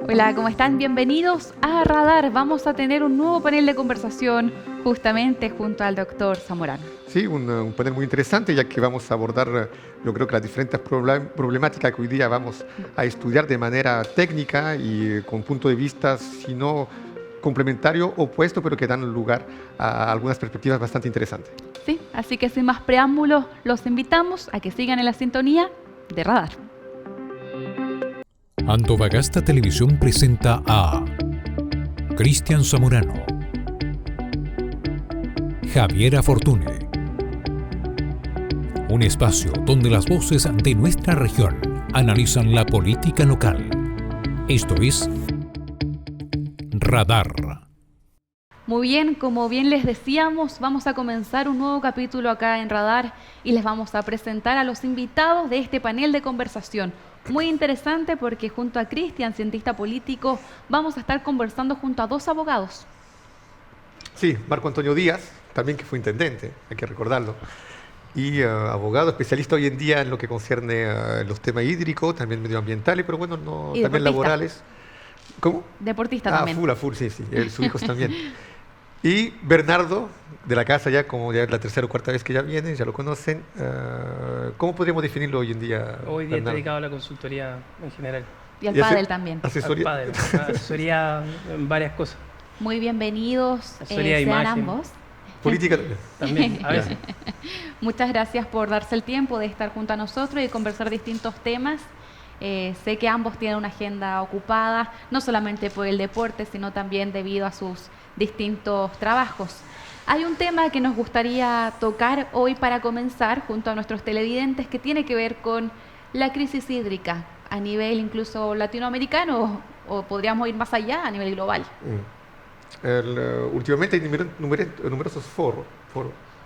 Hola, ¿cómo están? Bienvenidos a Radar. Vamos a tener un nuevo panel de conversación justamente junto al doctor Zamorano. Sí, un panel muy interesante, ya que vamos a abordar, yo creo que las diferentes problemáticas que hoy día vamos a estudiar de manera técnica y con punto de vista, si no complementario, opuesto, pero que dan lugar a algunas perspectivas bastante interesantes. Sí, así que sin más preámbulos, los invitamos a que sigan en la sintonía de Radar. Antofagasta Televisión presenta a Cristian Zamorano, Javiera Fortune, un espacio donde las voces de nuestra región analizan la política local. Esto es Radar. Muy bien, como bien les decíamos, vamos a comenzar un nuevo capítulo acá en Radar y les vamos a presentar a los invitados de este panel de conversación. Muy interesante porque junto a Cristian, cientista político, vamos a estar conversando junto a dos abogados. Sí, Marco Antonio Díaz, también que fue intendente, hay que recordarlo, y abogado, especialista hoy en día en lo que concierne a los temas hídricos, también medioambientales, pero bueno, no, Y también deportista. laborales. ¿Cómo? Deportista Ah, también. full, sí, sus hijos también. Y Bernardo, de la casa ya, como ya es la tercera o cuarta vez que ya viene, ya lo conocen. ¿Cómo podríamos definirlo hoy en día, Hoy día está Bernardo? dedicado a la consultoría en general. Y al Y pádel también. Al Asesoría. pádel, asesoría en varias cosas. Muy bienvenidos, Asesoría de sean imagen. ambos. Política también. También, a veces. Muchas gracias por darse el tiempo de estar junto a nosotros y conversar distintos temas. Sé que ambos tienen una agenda ocupada, no solamente por el deporte, sino también debido a sus distintos trabajos. Hay un tema que nos gustaría tocar hoy para comenzar junto a nuestros televidentes que tiene que ver con la crisis hídrica a nivel incluso latinoamericano o podríamos ir más allá a nivel global. Últimamente hay numerosos foros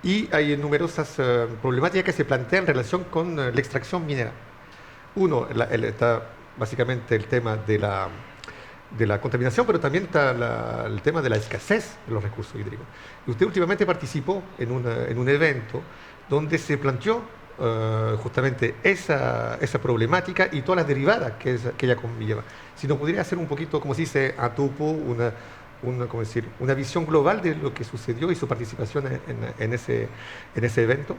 y hay numerosas problemáticas que se plantean en relación con la extracción minera. Uno, está básicamente el tema de la contaminación, pero también está el tema de la escasez de los recursos hídricos. Y usted últimamente participó en un evento donde se planteó justamente esa problemática y todas las derivadas que ella conlleva. Si nos pudiera hacer un poquito, como se dice, a tupo, ¿cómo decir? Una visión global de lo que sucedió y su participación en ese evento.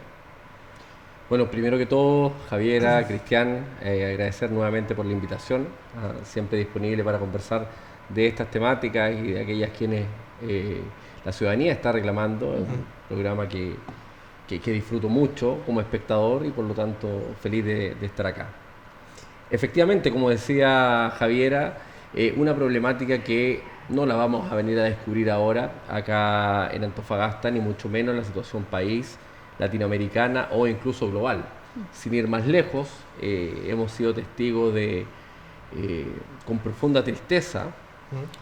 Bueno, primero que todo, Javiera, Cristian, agradecer nuevamente por la invitación, siempre disponible para conversar de estas temáticas y de aquellas quienes la ciudadanía está reclamando. Es un programa que disfruto mucho como espectador y por lo tanto feliz de estar acá. Efectivamente, como decía Javiera, una problemática que no la vamos a venir a descubrir ahora acá en Antofagasta, ni mucho menos en la situación país, latinoamericana o incluso global. Sin ir más lejos, hemos sido testigos de, con profunda tristeza,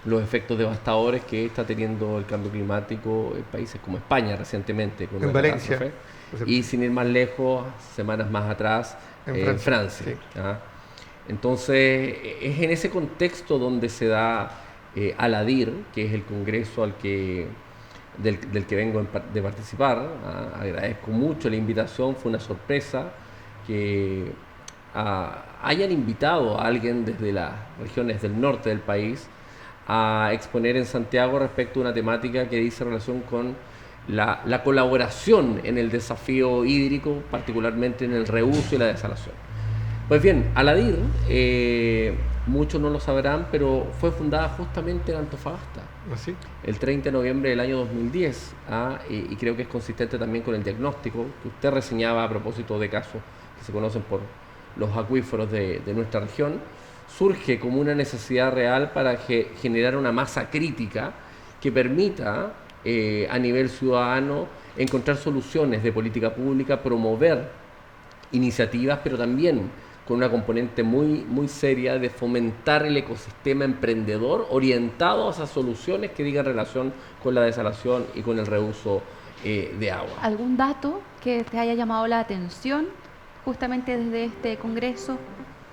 los efectos devastadores que está teniendo el cambio climático en países como España recientemente, con En una Valencia. catástrofe. Y sin ir más lejos, semanas más atrás, en Francia. Sí. Entonces, es en ese contexto donde se da ALADIR, que es el congreso del que vengo de participar. Agradezco mucho la invitación, fue una sorpresa que hayan invitado a alguien desde las regiones del norte del país a exponer en Santiago respecto a una temática que dice relación con la colaboración en el desafío hídrico, particularmente en el reuso y la desalación. Pues bien, ALADIR, muchos no lo sabrán, pero fue fundada justamente en Antofagasta. ¿Así? El 30 de noviembre del año 2010, y creo que es consistente también con el diagnóstico que usted reseñaba a propósito de casos que se conocen por los acuíferos de nuestra región. Surge como una necesidad real para generar una masa crítica que permita a nivel ciudadano encontrar soluciones de política pública, promover iniciativas, pero también con una componente muy seria de fomentar el ecosistema emprendedor orientado a esas soluciones que digan relación con la desalación y con el reuso de agua. ¿Algún dato que te haya llamado la atención justamente desde este congreso?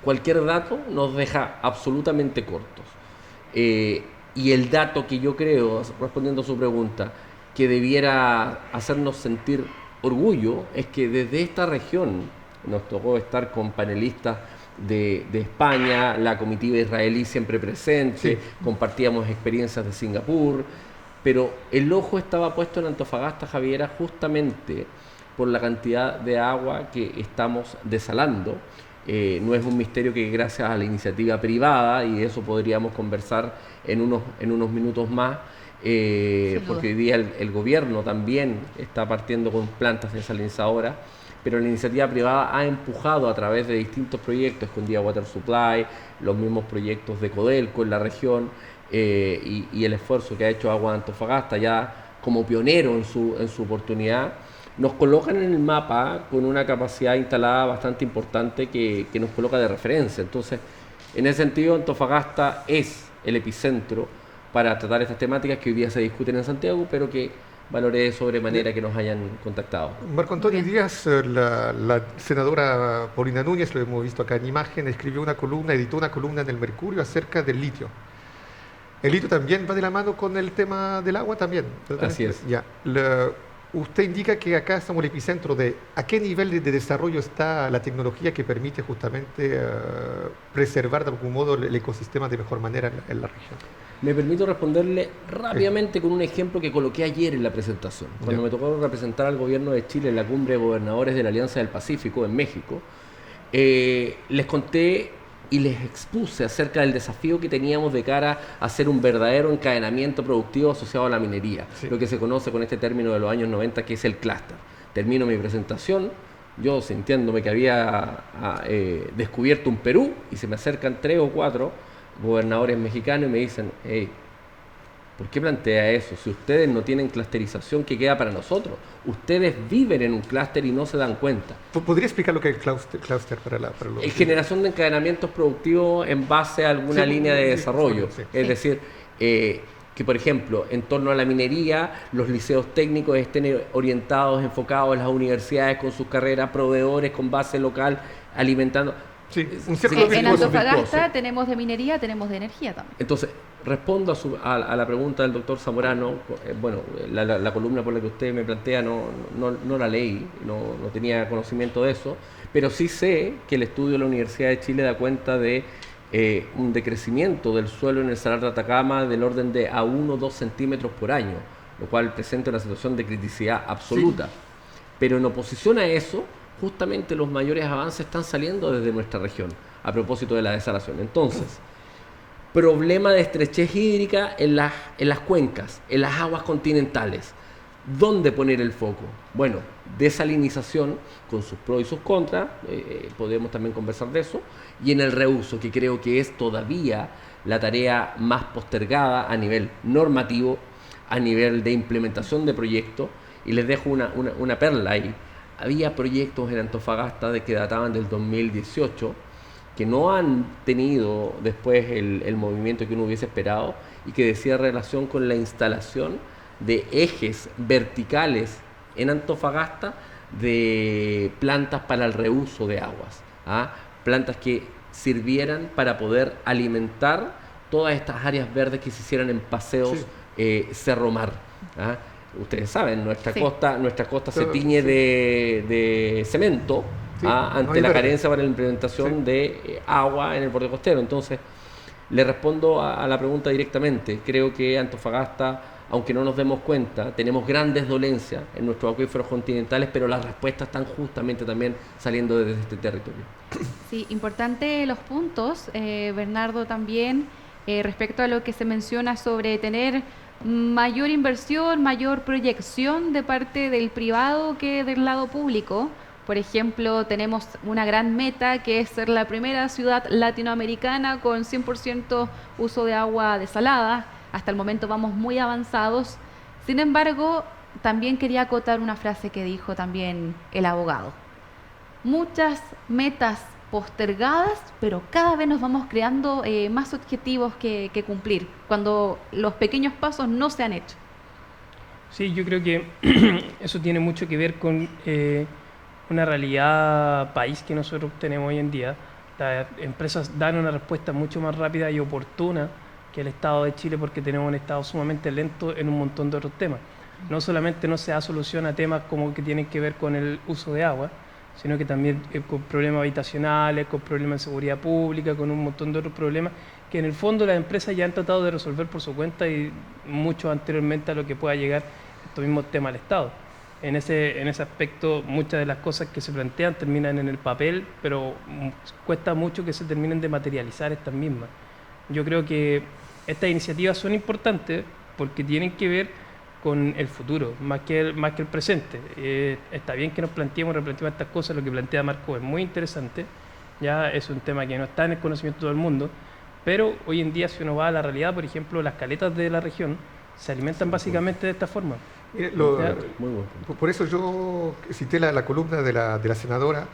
Cualquier dato nos deja absolutamente cortos. Y el dato que yo creo, respondiendo a su pregunta, que debiera hacernos sentir orgullo, es que desde esta región nos tocó estar con panelistas de España, la comitiva israelí siempre presente, compartíamos experiencias de Singapur, pero el ojo estaba puesto en Antofagasta, Javiera, justamente por la cantidad de agua que estamos desalando. No es un misterio que gracias a la iniciativa privada, y de eso podríamos conversar en unos minutos más, porque hoy día el gobierno también está partiendo con plantas desalinizadoras, pero la iniciativa privada ha empujado a través de distintos proyectos, Escondida Water Supply, los mismos proyectos de Codelco en la región, y el esfuerzo que ha hecho Agua de Antofagasta ya como pionero en su oportunidad, nos colocan en el mapa con una capacidad instalada bastante importante que nos coloca de referencia. Entonces, en ese sentido, Antofagasta es el epicentro para tratar estas temáticas que hoy día se discuten en Santiago, pero que valoré sobremanera que nos hayan contactado. Marco Antonio Díaz, la senadora Paulina Núñez, lo hemos visto acá en imagen, escribió una columna, editó una columna en el Mercurio acerca del litio. El litio también va de la mano con el tema del agua también. Así es. Ya. Usted indica que acá estamos en el epicentro de a qué nivel de desarrollo está la tecnología que permite justamente preservar de algún modo el ecosistema de mejor manera en la región. Me permito responderle rápidamente con un ejemplo que coloqué ayer en la presentación. Cuando me tocó representar al gobierno de Chile en la cumbre de gobernadores de la Alianza del Pacífico en México, les conté y les expuse acerca del desafío que teníamos de cara a hacer un verdadero encadenamiento productivo asociado a la minería, lo que se conoce con este término de los años 90, que es el clúster. Termino mi presentación, yo sintiéndome que había descubierto un Perú, y se me acercan 3 o 4 gobernadores mexicanos y me dicen: hey, ¿por qué plantea eso? Si ustedes no tienen clusterización, ¿qué queda para nosotros? Ustedes viven en un clúster y no se dan cuenta. ¿Podría explicar lo que es el clúster para los... Generación de encadenamientos productivos en base a alguna línea de desarrollo. Es decir, que por ejemplo, en torno a la minería, los liceos técnicos estén orientados, enfocados en las universidades con sus carreras, proveedores con base local, alimentando... Sí, en Antofagasta tenemos de minería, tenemos de energía también. Entonces, respondo a la pregunta del doctor Zamorano. Bueno, la columna por la que usted me plantea no la leí, no tenía conocimiento de eso, pero sí sé que el estudio de la Universidad de Chile da cuenta de un decrecimiento del suelo en el Salar de Atacama del orden de a 1 o 2 centímetros por año, lo cual presenta una situación de criticidad absoluta. Sí. Pero en oposición a eso, justamente los mayores avances están saliendo desde nuestra región, a propósito de la desalación. Entonces, problema de estrechez hídrica en las cuencas, en las aguas continentales. ¿Dónde poner el foco? Bueno, desalinización con sus pros y sus contras, podemos también conversar de eso, y en el reuso, que creo que es todavía la tarea más postergada a nivel normativo, a nivel de implementación de proyectos, y les dejo una perla ahí. Había proyectos en Antofagasta que databan del 2018, que no han tenido después el movimiento que uno hubiese esperado, y que decía relación con la instalación de ejes verticales en Antofagasta de plantas para el reuso de aguas, plantas que sirvieran para poder alimentar todas estas áreas verdes que se hicieran en paseos Cerro-Mar. Ustedes saben, nuestra costa se tiñe de cemento ante la carencia para la implementación de agua en el borde costero. Entonces, le respondo a la pregunta directamente. Creo que Antofagasta, aunque no nos demos cuenta, tenemos grandes dolencias en nuestros acuíferos continentales, pero las respuestas están justamente también saliendo desde este territorio. Sí, importante los puntos, Bernardo, también respecto a lo que se menciona sobre tener mayor inversión, mayor proyección de parte del privado que del lado público. Por ejemplo, tenemos una gran meta que es ser la primera ciudad latinoamericana con 100% uso de agua desalada. Hasta el momento vamos muy avanzados. Sin embargo, también quería acotar una frase que dijo también el abogado. Muchas metas postergadas, pero cada vez nos vamos creando más objetivos que cumplir, cuando los pequeños pasos no se han hecho. Sí, yo creo que eso tiene mucho que ver con una realidad país que nosotros tenemos hoy en día. Las empresas dan una respuesta mucho más rápida y oportuna que el Estado de Chile, porque tenemos un Estado sumamente lento en un montón de otros temas. No solamente no se da solución a temas como que tienen que ver con el uso de agua, sino que también con problemas habitacionales, con problemas de seguridad pública, con un montón de otros problemas que en el fondo las empresas ya han tratado de resolver por su cuenta y mucho anteriormente a lo que pueda llegar estos mismos temas al Estado. En ese aspecto, muchas de las cosas que se plantean terminan en el papel, pero cuesta mucho que se terminen de materializar estas mismas. Yo creo que estas iniciativas son importantes porque tienen que ver con el futuro, más que el presente. Está bien que nos replanteemos estas cosas, lo que plantea Marco es muy interesante, ya es un tema que no está en el conocimiento de todo el mundo, pero hoy en día si uno va a la realidad, por ejemplo, las caletas de la región se alimentan básicamente de esta forma. Muy bueno. Por eso yo cité la columna de la senadora,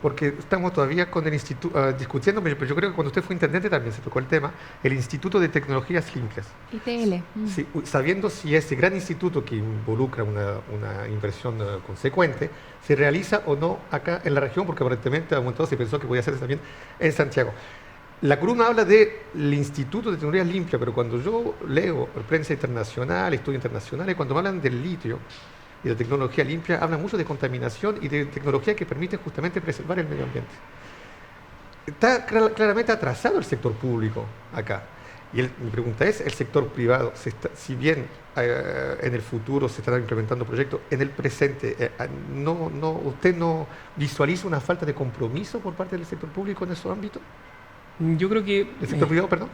porque estamos todavía con el instituto discutiendo, pero yo creo que cuando usted fue intendente también se tocó el tema, el Instituto de Tecnologías Limpias. ITL. Sí, sabiendo si ese gran instituto que involucra una inversión consecuente se realiza o no acá en la región, porque aparentemente ha aumentado, se pensó que podía hacerse también en Santiago. La columna habla del Instituto de Tecnologías Limpias, pero cuando yo leo prensa internacional, estudios internacionales, cuando me hablan del litio y de tecnología limpia, hablan mucho de contaminación y de tecnología que permite justamente preservar el medio ambiente. Está claramente atrasado el sector público acá. Y mi pregunta es, ¿el sector privado, si bien en el futuro se estarán implementando proyectos, en el presente, usted no visualiza una falta de compromiso por parte del sector público en esos ámbitos? Yo creo que... ¿El sector privado, perdón?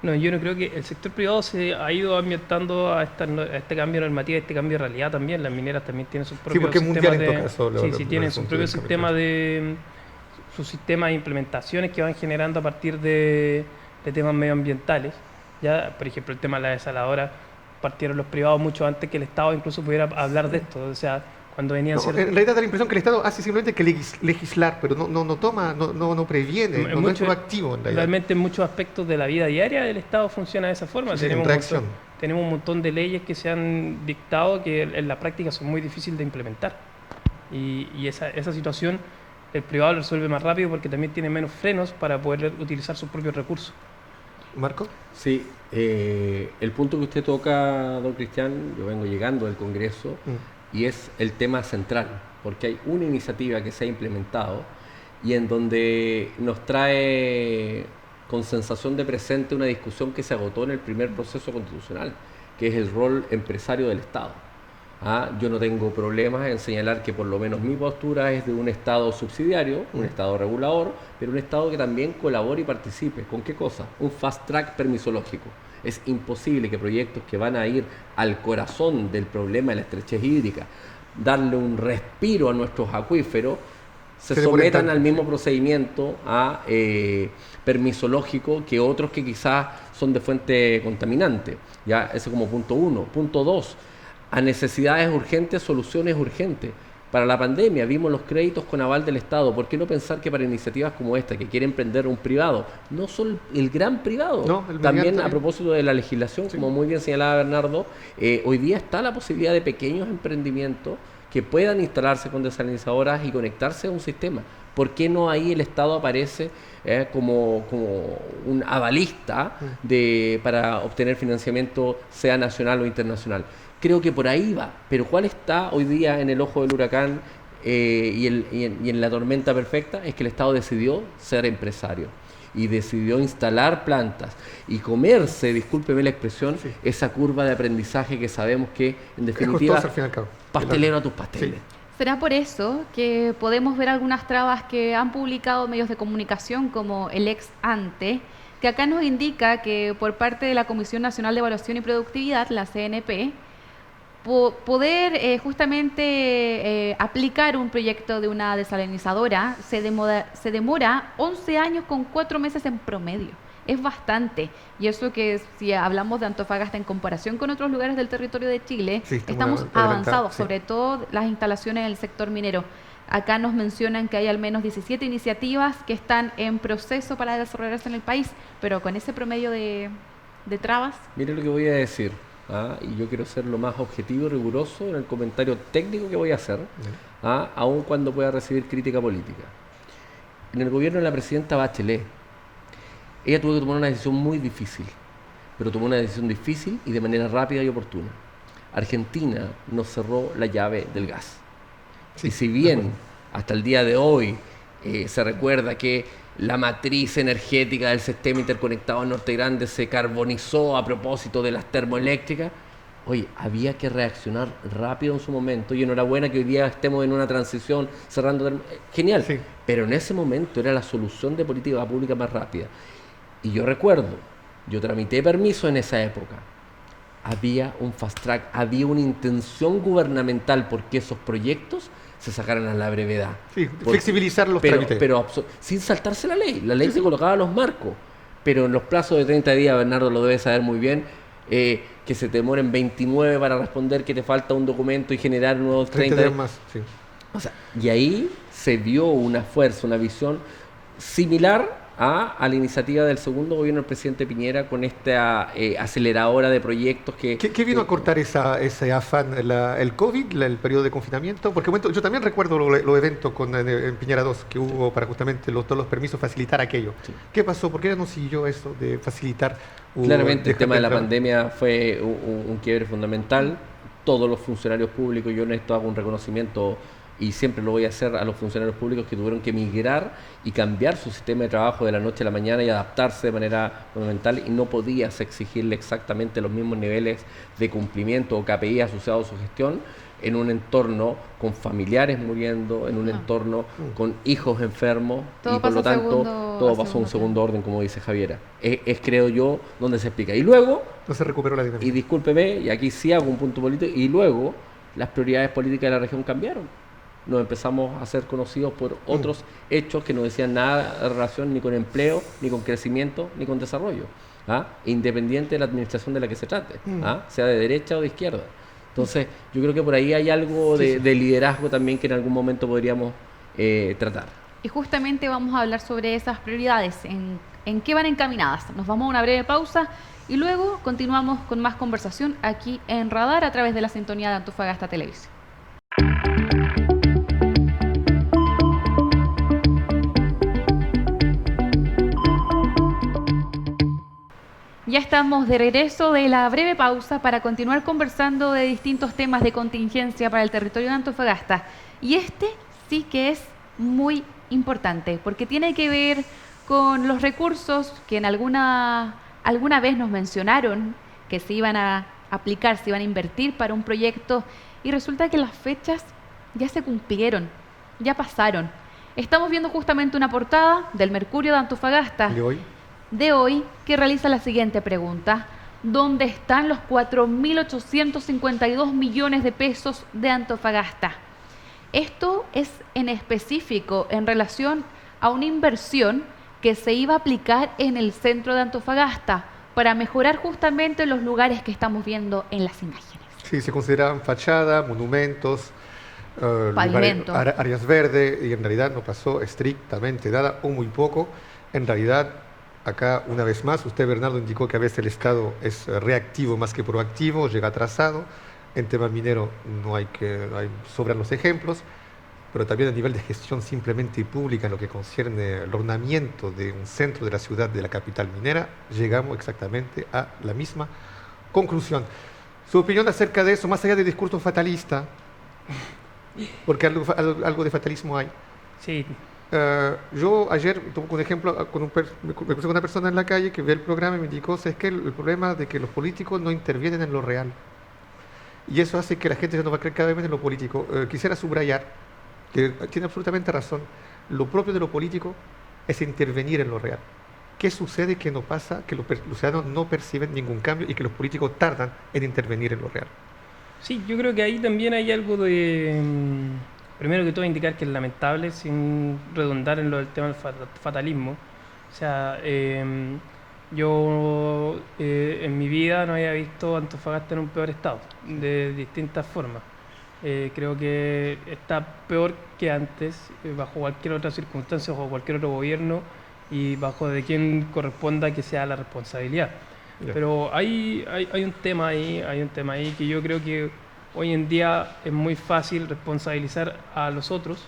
No, yo no creo que el sector privado se ha ido ambientando a este cambio de normativa, a este cambio de realidad también. Las mineras también tienen sus propios sistemas tienen sus propios sistemas sus sistemas de implementaciones que van generando a partir de temas medioambientales. Ya, por ejemplo, el tema de la desaladora, partieron los privados mucho antes que el Estado incluso pudiera hablar de esto. O sea, cuando venían en realidad da la impresión que el Estado hace simplemente que legislar, pero no previene, no es proactivo. Realmente en muchos aspectos de la vida diaria el Estado funciona de esa forma. Sí, tenemos un montón de leyes que se han dictado que en la práctica son muy difíciles de implementar. Y esa situación el privado lo resuelve más rápido porque también tiene menos frenos para poder utilizar sus propios recursos. ¿Marco? Sí, el punto que usted toca, don Cristian, yo vengo llegando del Congreso, y es el tema central, porque hay una iniciativa que se ha implementado y en donde nos trae con sensación de presente una discusión que se agotó en el primer proceso constitucional, que es el rol empresario del Estado. Yo no tengo problemas en señalar que por lo menos mi postura es de un Estado subsidiario, un Estado regulador, pero un Estado que también colabore y participe. ¿Con qué cosa? Un fast track permisológico. Es imposible que proyectos que van a ir al corazón del problema de la estrechez hídrica, darle un respiro a nuestros acuíferos, se sometan al mismo procedimiento permisológico que otros que quizás son de fuente contaminante. Ya, ese como punto 1. Punto 2, a necesidades urgentes, soluciones urgentes. Para la pandemia vimos los créditos con aval del Estado. ¿Por qué no pensar que para iniciativas como esta, que quiere emprender un privado, no solo el gran privado, también a propósito de la legislación, como muy bien señalaba Bernardo, hoy día está la posibilidad de pequeños emprendimientos que puedan instalarse con desalinizadoras y conectarse a un sistema? ¿Por qué no ahí el Estado aparece como un avalista para obtener financiamiento, sea nacional o internacional? Creo que por ahí va, pero ¿cuál está hoy día en el ojo del huracán y en la tormenta perfecta? Es que el Estado decidió ser empresario y decidió instalar plantas y comerse, discúlpeme la expresión, esa curva de aprendizaje que sabemos que en definitiva es costoso, al fin y al cabo. Pastelero a tus pasteles. Sí. ¿Será por eso que podemos ver algunas trabas que han publicado medios de comunicación como el ex ante, que acá nos indica que por parte de la Comisión Nacional de Evaluación y Productividad, la CNP, poder justamente aplicar un proyecto de una desalinizadora se demora 11 años con 4 meses en promedio? Es bastante, y eso que si hablamos de Antofagasta en comparación con otros lugares del territorio de Chile, estamos avanzados, sobre todo las instalaciones del sector minero. Acá nos mencionan que hay al menos 17 iniciativas que están en proceso para desarrollarse en el país, pero con ese promedio de trabas. Mire lo que voy a decir, y yo quiero ser lo más objetivo y riguroso en el comentario técnico que voy a hacer, aun cuando pueda recibir crítica política. En el gobierno de la presidenta Bachelet, ella tuvo que tomar una decisión muy difícil, pero tomó una decisión difícil y de manera rápida y oportuna. Argentina nos cerró la llave del gas. Y si bien hasta el día de hoy se recuerda que la matriz energética del sistema interconectado Norte Grande se carbonizó a propósito de las termoeléctricas. Oye, había que reaccionar rápido en su momento y enhorabuena que hoy día estemos en una transición cerrando... Genial, sí. Pero en ese momento era la solución de política pública más rápida. Y yo recuerdo, yo tramité permiso en esa época. Había un fast track, había una intención gubernamental porque esos proyectos se sacaran a la brevedad. Sí, flexibilizar los trámites. Pero sin saltarse la ley. La ley se colocaba los marcos. Pero en los plazos de 30 días, Bernardo lo debe saber muy bien, que se te demoren 29 para responder que te falta un documento y generar nuevos 30 días más. Sí. O sea, y ahí se vio una fuerza, una visión similar a la iniciativa del segundo gobierno del presidente Piñera con esta aceleradora de proyectos que... ¿Qué vino a cortar ese afán? ¿El COVID, el periodo de confinamiento? Porque yo también recuerdo los eventos en Piñera 2 que hubo para justamente todos los permisos facilitar aquello. Sí. ¿Qué pasó? ¿Por qué no siguió eso de facilitar? Claramente el tema de la pandemia fue un quiebre fundamental. Todos los funcionarios públicos, yo en esto hago un reconocimiento y siempre lo voy a hacer a los funcionarios públicos que tuvieron que migrar y cambiar su sistema de trabajo de la noche a la mañana y adaptarse de manera fundamental, y no podías exigirle exactamente los mismos niveles de cumplimiento o KPI asociados a su gestión en un entorno con familiares muriendo, en un entorno con hijos enfermos, y por lo tanto todo pasó a un segundo orden, como dice Javiera. Es creo yo donde se explica. Y luego, no se recuperó la dinámica. Y discúlpeme, y aquí sí hago un punto político, y luego las prioridades políticas de la región cambiaron. Nos empezamos a ser conocidos por otros hechos que no decían nada de relación ni con empleo, ni con crecimiento, ni con desarrollo, independiente de la administración de la que se trate, sea de derecha o de izquierda. Entonces, yo creo que por ahí hay algo de liderazgo también que en algún momento podríamos tratar. Y justamente vamos a hablar sobre esas prioridades, en qué van encaminadas. Nos vamos a una breve pausa y luego continuamos con más conversación aquí en Radar a través de la sintonía de Antofagasta Televisión. Ya estamos de regreso de la breve pausa para continuar conversando de distintos temas de contingencia para el territorio de Antofagasta. Y este sí que es muy importante porque tiene que ver con los recursos que en alguna vez nos mencionaron que se iban a aplicar, se iban a invertir para un proyecto, y resulta que las fechas ya se cumplieron, ya pasaron. Estamos viendo justamente una portada del Mercurio de Antofagasta de hoy que realiza la siguiente pregunta: ¿dónde están los 4.852 millones de pesos de Antofagasta? Esto es en específico en relación a una inversión que se iba a aplicar en el centro de Antofagasta para mejorar justamente los lugares que estamos viendo en las imágenes. Sí, se consideraban fachada, monumentos, pavimento, áreas verdes, y en realidad no pasó estrictamente nada o muy poco. En realidad, acá, una vez más, usted, Bernardo, indicó que a veces el Estado es reactivo más que proactivo, llega atrasado. En tema minero sobran los ejemplos, pero también a nivel de gestión simplemente pública, en lo que concierne el ornamiento de un centro de la ciudad, de la capital minera, llegamos exactamente a la misma conclusión. Su opinión acerca de eso, más allá del discurso fatalista, porque algo de fatalismo hay. Sí. Yo ayer tuve un ejemplo, me crucé con una persona en la calle que ve el programa y me indicó: es que el problema de que los políticos no intervienen en lo real, y eso hace que la gente ya no va a creer cada vez menos en lo político. Quisiera subrayar que tiene absolutamente razón. Lo propio de lo político es intervenir en lo real. ¿Qué sucede que no pasa? Que los ciudadanos no perciben ningún cambio y que los políticos tardan en intervenir en lo real. Sí, yo creo que ahí también hay algo de... Primero que todo, indicar que es lamentable, sin redundar en lo del tema del fatalismo. O sea, yo en mi vida no había visto Antofagasta en un peor estado, de distintas formas. Creo que está peor que antes, bajo cualquier otra circunstancia, bajo cualquier otro gobierno y bajo de quien corresponda que sea la responsabilidad. Yeah. Pero hay un tema ahí que yo creo que hoy en día es muy fácil responsabilizar a los otros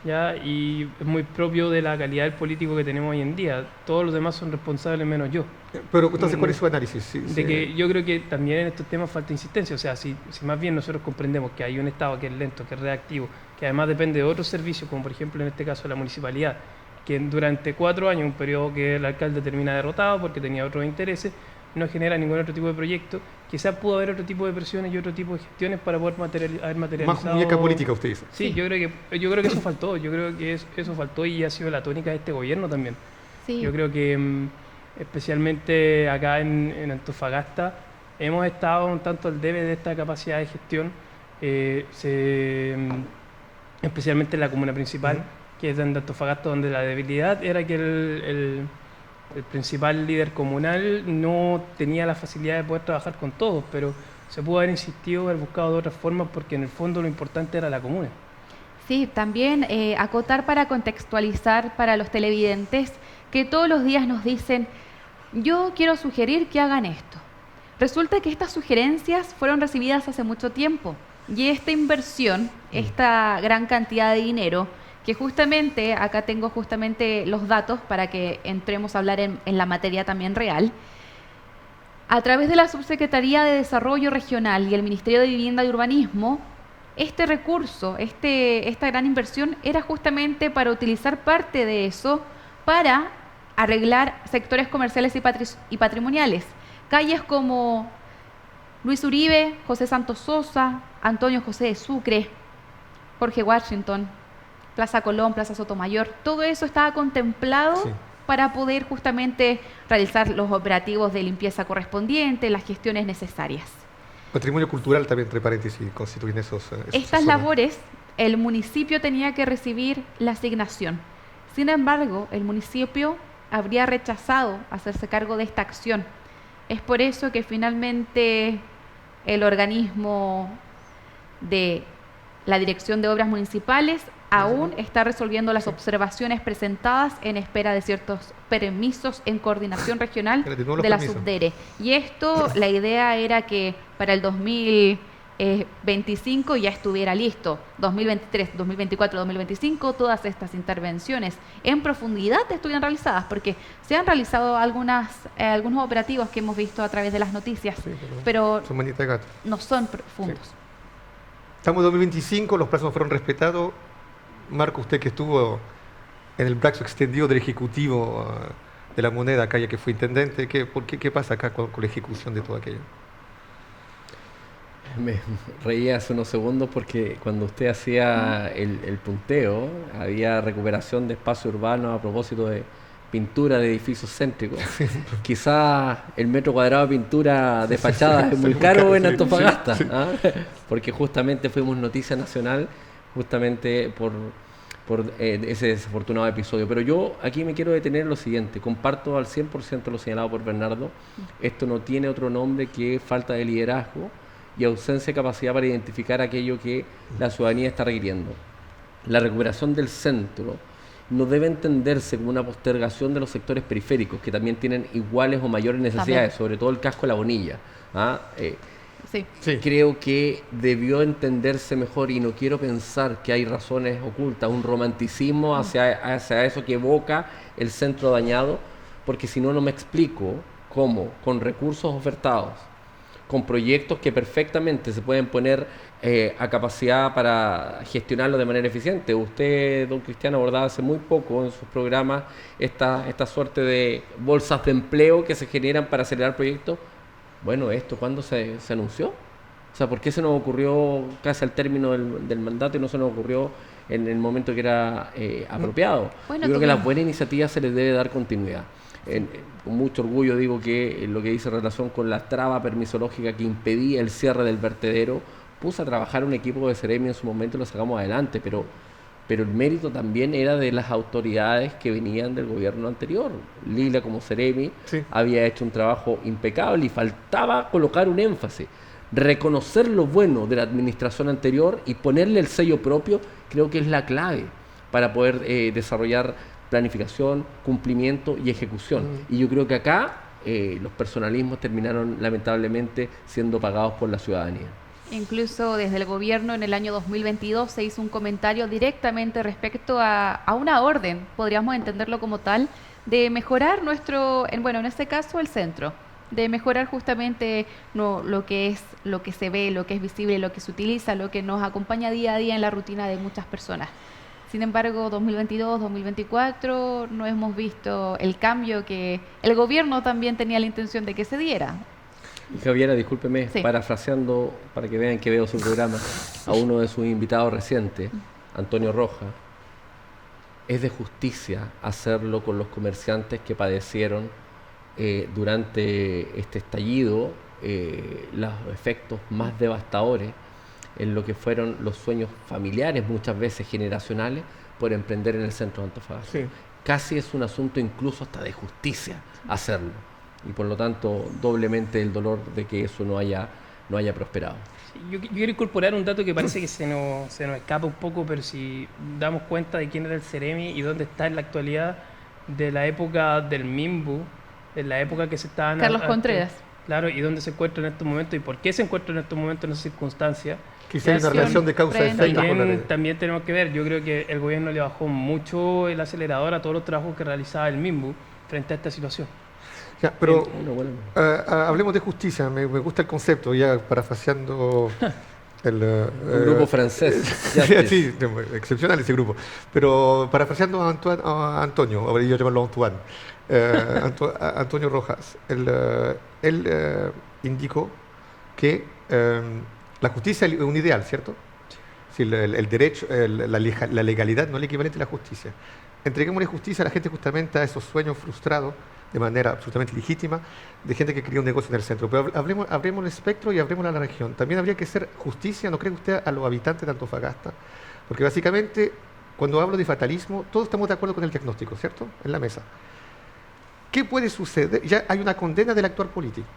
¿ya? Y es muy propio de la calidad del político que tenemos hoy en día. Todos los demás son responsables menos yo. Pero entonces, ¿cuál es su análisis? Sí, De que yo creo que también en estos temas falta insistencia. O sea, si más bien nosotros comprendemos que hay un Estado que es lento, que es reactivo, que además depende de otros servicios, como por ejemplo en este caso la municipalidad, que durante 4 años, un periodo que el alcalde termina derrotado porque tenía otros intereses, no genera ningún otro tipo de proyecto, quizás pudo haber otro tipo de presiones y otro tipo de gestiones para poder haber materializado... Más muñeca política, usted dice. Sí, yo creo que eso faltó. Yo creo que eso faltó y ha sido la tónica de este gobierno también. Sí. Yo creo que especialmente acá en Antofagasta hemos estado un tanto al debe de esta capacidad de gestión, especialmente en la comuna principal, que es de Antofagasta, donde la debilidad era que el principal líder comunal no tenía la facilidad de poder trabajar con todos, pero se pudo haber insistido, haber buscado de otras formas, porque en el fondo lo importante era la comuna. Sí, también acotar para contextualizar para los televidentes que todos los días nos dicen, yo quiero sugerir que hagan esto. Resulta que estas sugerencias fueron recibidas hace mucho tiempo y esta inversión, esta gran cantidad de dinero, que justamente, acá tengo justamente los datos para que entremos a hablar en la materia también real, a través de la Subsecretaría de Desarrollo Regional y el Ministerio de Vivienda y Urbanismo, este recurso, esta gran inversión era justamente para utilizar parte de eso para arreglar sectores comerciales y patrimoniales. Calles como Luis Uribe, José Santos Sosa, Antonio José de Sucre, Jorge Washington, Plaza Colón, Plaza Sotomayor, todo eso estaba contemplado para poder justamente realizar los operativos de limpieza correspondientes, las gestiones necesarias. Patrimonio cultural también, entre paréntesis, constituyen Estas labores, el municipio tenía que recibir la asignación. Sin embargo, el municipio habría rechazado hacerse cargo de esta acción. Es por eso que finalmente el organismo de la Dirección de Obras Municipales aún está resolviendo las observaciones presentadas en espera de ciertos permisos en coordinación regional de la Subdere. Y esto, la idea era que para el 2025 ya estuviera listo. 2023, 2024, 2025, todas estas intervenciones en profundidad estuvieran realizadas, porque se han realizado algunos operativos que hemos visto a través de las noticias, pero son manita de gato. No son profundos. Sí. Estamos en 2025, los plazos fueron respetados. Marco, usted que estuvo en el brazo extendido del Ejecutivo de la Moneda, acá ya que fue intendente, ¿qué pasa acá con la ejecución de todo aquello? Me reía hace unos segundos porque cuando usted hacía el punteo, había recuperación de espacio urbano a propósito de pintura de edificios céntricos. Quizás el metro cuadrado de pintura de fachada es muy caro en Antofagasta, ¿ah? Porque justamente fuimos noticia nacional justamente por ese desafortunado episodio. Pero yo aquí me quiero detener en lo siguiente. Comparto al 100% lo señalado por Bernardo. Esto no tiene otro nombre que falta de liderazgo y ausencia de capacidad para identificar aquello que la ciudadanía está requiriendo. La recuperación del centro no debe entenderse como una postergación de los sectores periféricos, que también tienen iguales o mayores necesidades, sobre todo el casco de La Bonilla. Creo que debió entenderse mejor y no quiero pensar que hay razones ocultas, un romanticismo hacia eso que evoca el centro dañado, porque si no, no me explico cómo, con recursos ofertados, con proyectos que perfectamente se pueden poner a capacidad para gestionarlo de manera eficiente. Usted, don Cristiano, abordaba hace muy poco en sus programas esta suerte de bolsas de empleo que se generan para acelerar proyectos. Bueno, ¿esto cuándo se anunció? O sea, ¿por qué se nos ocurrió casi al término del mandato y no se nos ocurrió en el momento que era apropiado? Bueno, yo creo que a las buenas iniciativas se les debe dar continuidad. Con mucho orgullo digo que lo que dice relación con la traba permisológica que impedía el cierre del vertedero, puse a trabajar un equipo de Ceremi en su momento y lo sacamos adelante, pero el mérito también era de las autoridades que venían del gobierno anterior. Lila, como Ceremi, había hecho un trabajo impecable y faltaba colocar un énfasis, reconocer lo bueno de la administración anterior y ponerle el sello propio. Creo que es la clave para poder desarrollar planificación, cumplimiento y ejecución. Y yo creo que acá los personalismos terminaron lamentablemente siendo pagados por la ciudadanía. Incluso desde el gobierno en el año 2022 se hizo un comentario directamente respecto a una orden, podríamos entenderlo como tal, de mejorar en este caso el centro, de mejorar justamente lo que es, lo que se ve, lo que es visible, lo que se utiliza, lo que nos acompaña día a día en la rutina de muchas personas. Sin embargo, 2022, 2024 no hemos visto el cambio que el gobierno también tenía la intención de que se diera. Y Javiera, discúlpeme, Sí. parafraseando para que vean que veo su programa, a uno de sus invitados recientes, Antonio Rojas, es de justicia hacerlo con los comerciantes que padecieron durante este estallido los efectos más devastadores en lo que fueron los sueños familiares, muchas veces generacionales, por emprender en el centro de Antofagasta. Sí. Casi es un asunto incluso hasta de justicia hacerlo. Y por lo tanto, doblemente el dolor de que eso no haya prosperado. Sí, yo quiero incorporar un dato que parece que se nos escapa un poco, pero si damos cuenta de quién era el Ceremi y dónde está en la actualidad, de la época del Mimbu, de la época que se estaban... Carlos Contreras. Claro, y dónde se encuentra en estos momentos y por qué se encuentra en estos momentos en esas circunstancias. Quizá hay una Creación relación de causa-efecto con También tenemos que ver, yo creo que el gobierno le bajó mucho el acelerador a todos los trabajos que realizaba el Mimbu frente a esta situación. Ya, pero Bueno, hablemos de justicia, me gusta el concepto, ya parafaseando un grupo francés. sí, excepcional ese grupo. Pero parafraseando a Antonio, ahora yo llamarlo Antoine, Antonio Rojas, él indicó que la justicia es un ideal, ¿cierto? Si el derecho, la legalidad no es el equivalente a la justicia. Entreguémosle justicia a la gente justamente a esos sueños frustrados de manera absolutamente legítima de gente que quería un negocio en el centro. Pero hablemos el espectro y hablemos a la región. También habría que hacer justicia, ¿no cree usted, a los habitantes de Antofagasta? Porque básicamente, cuando hablo de fatalismo, todos estamos de acuerdo con el diagnóstico, ¿cierto? En la mesa. ¿Qué puede suceder? Ya hay una condena del actual político.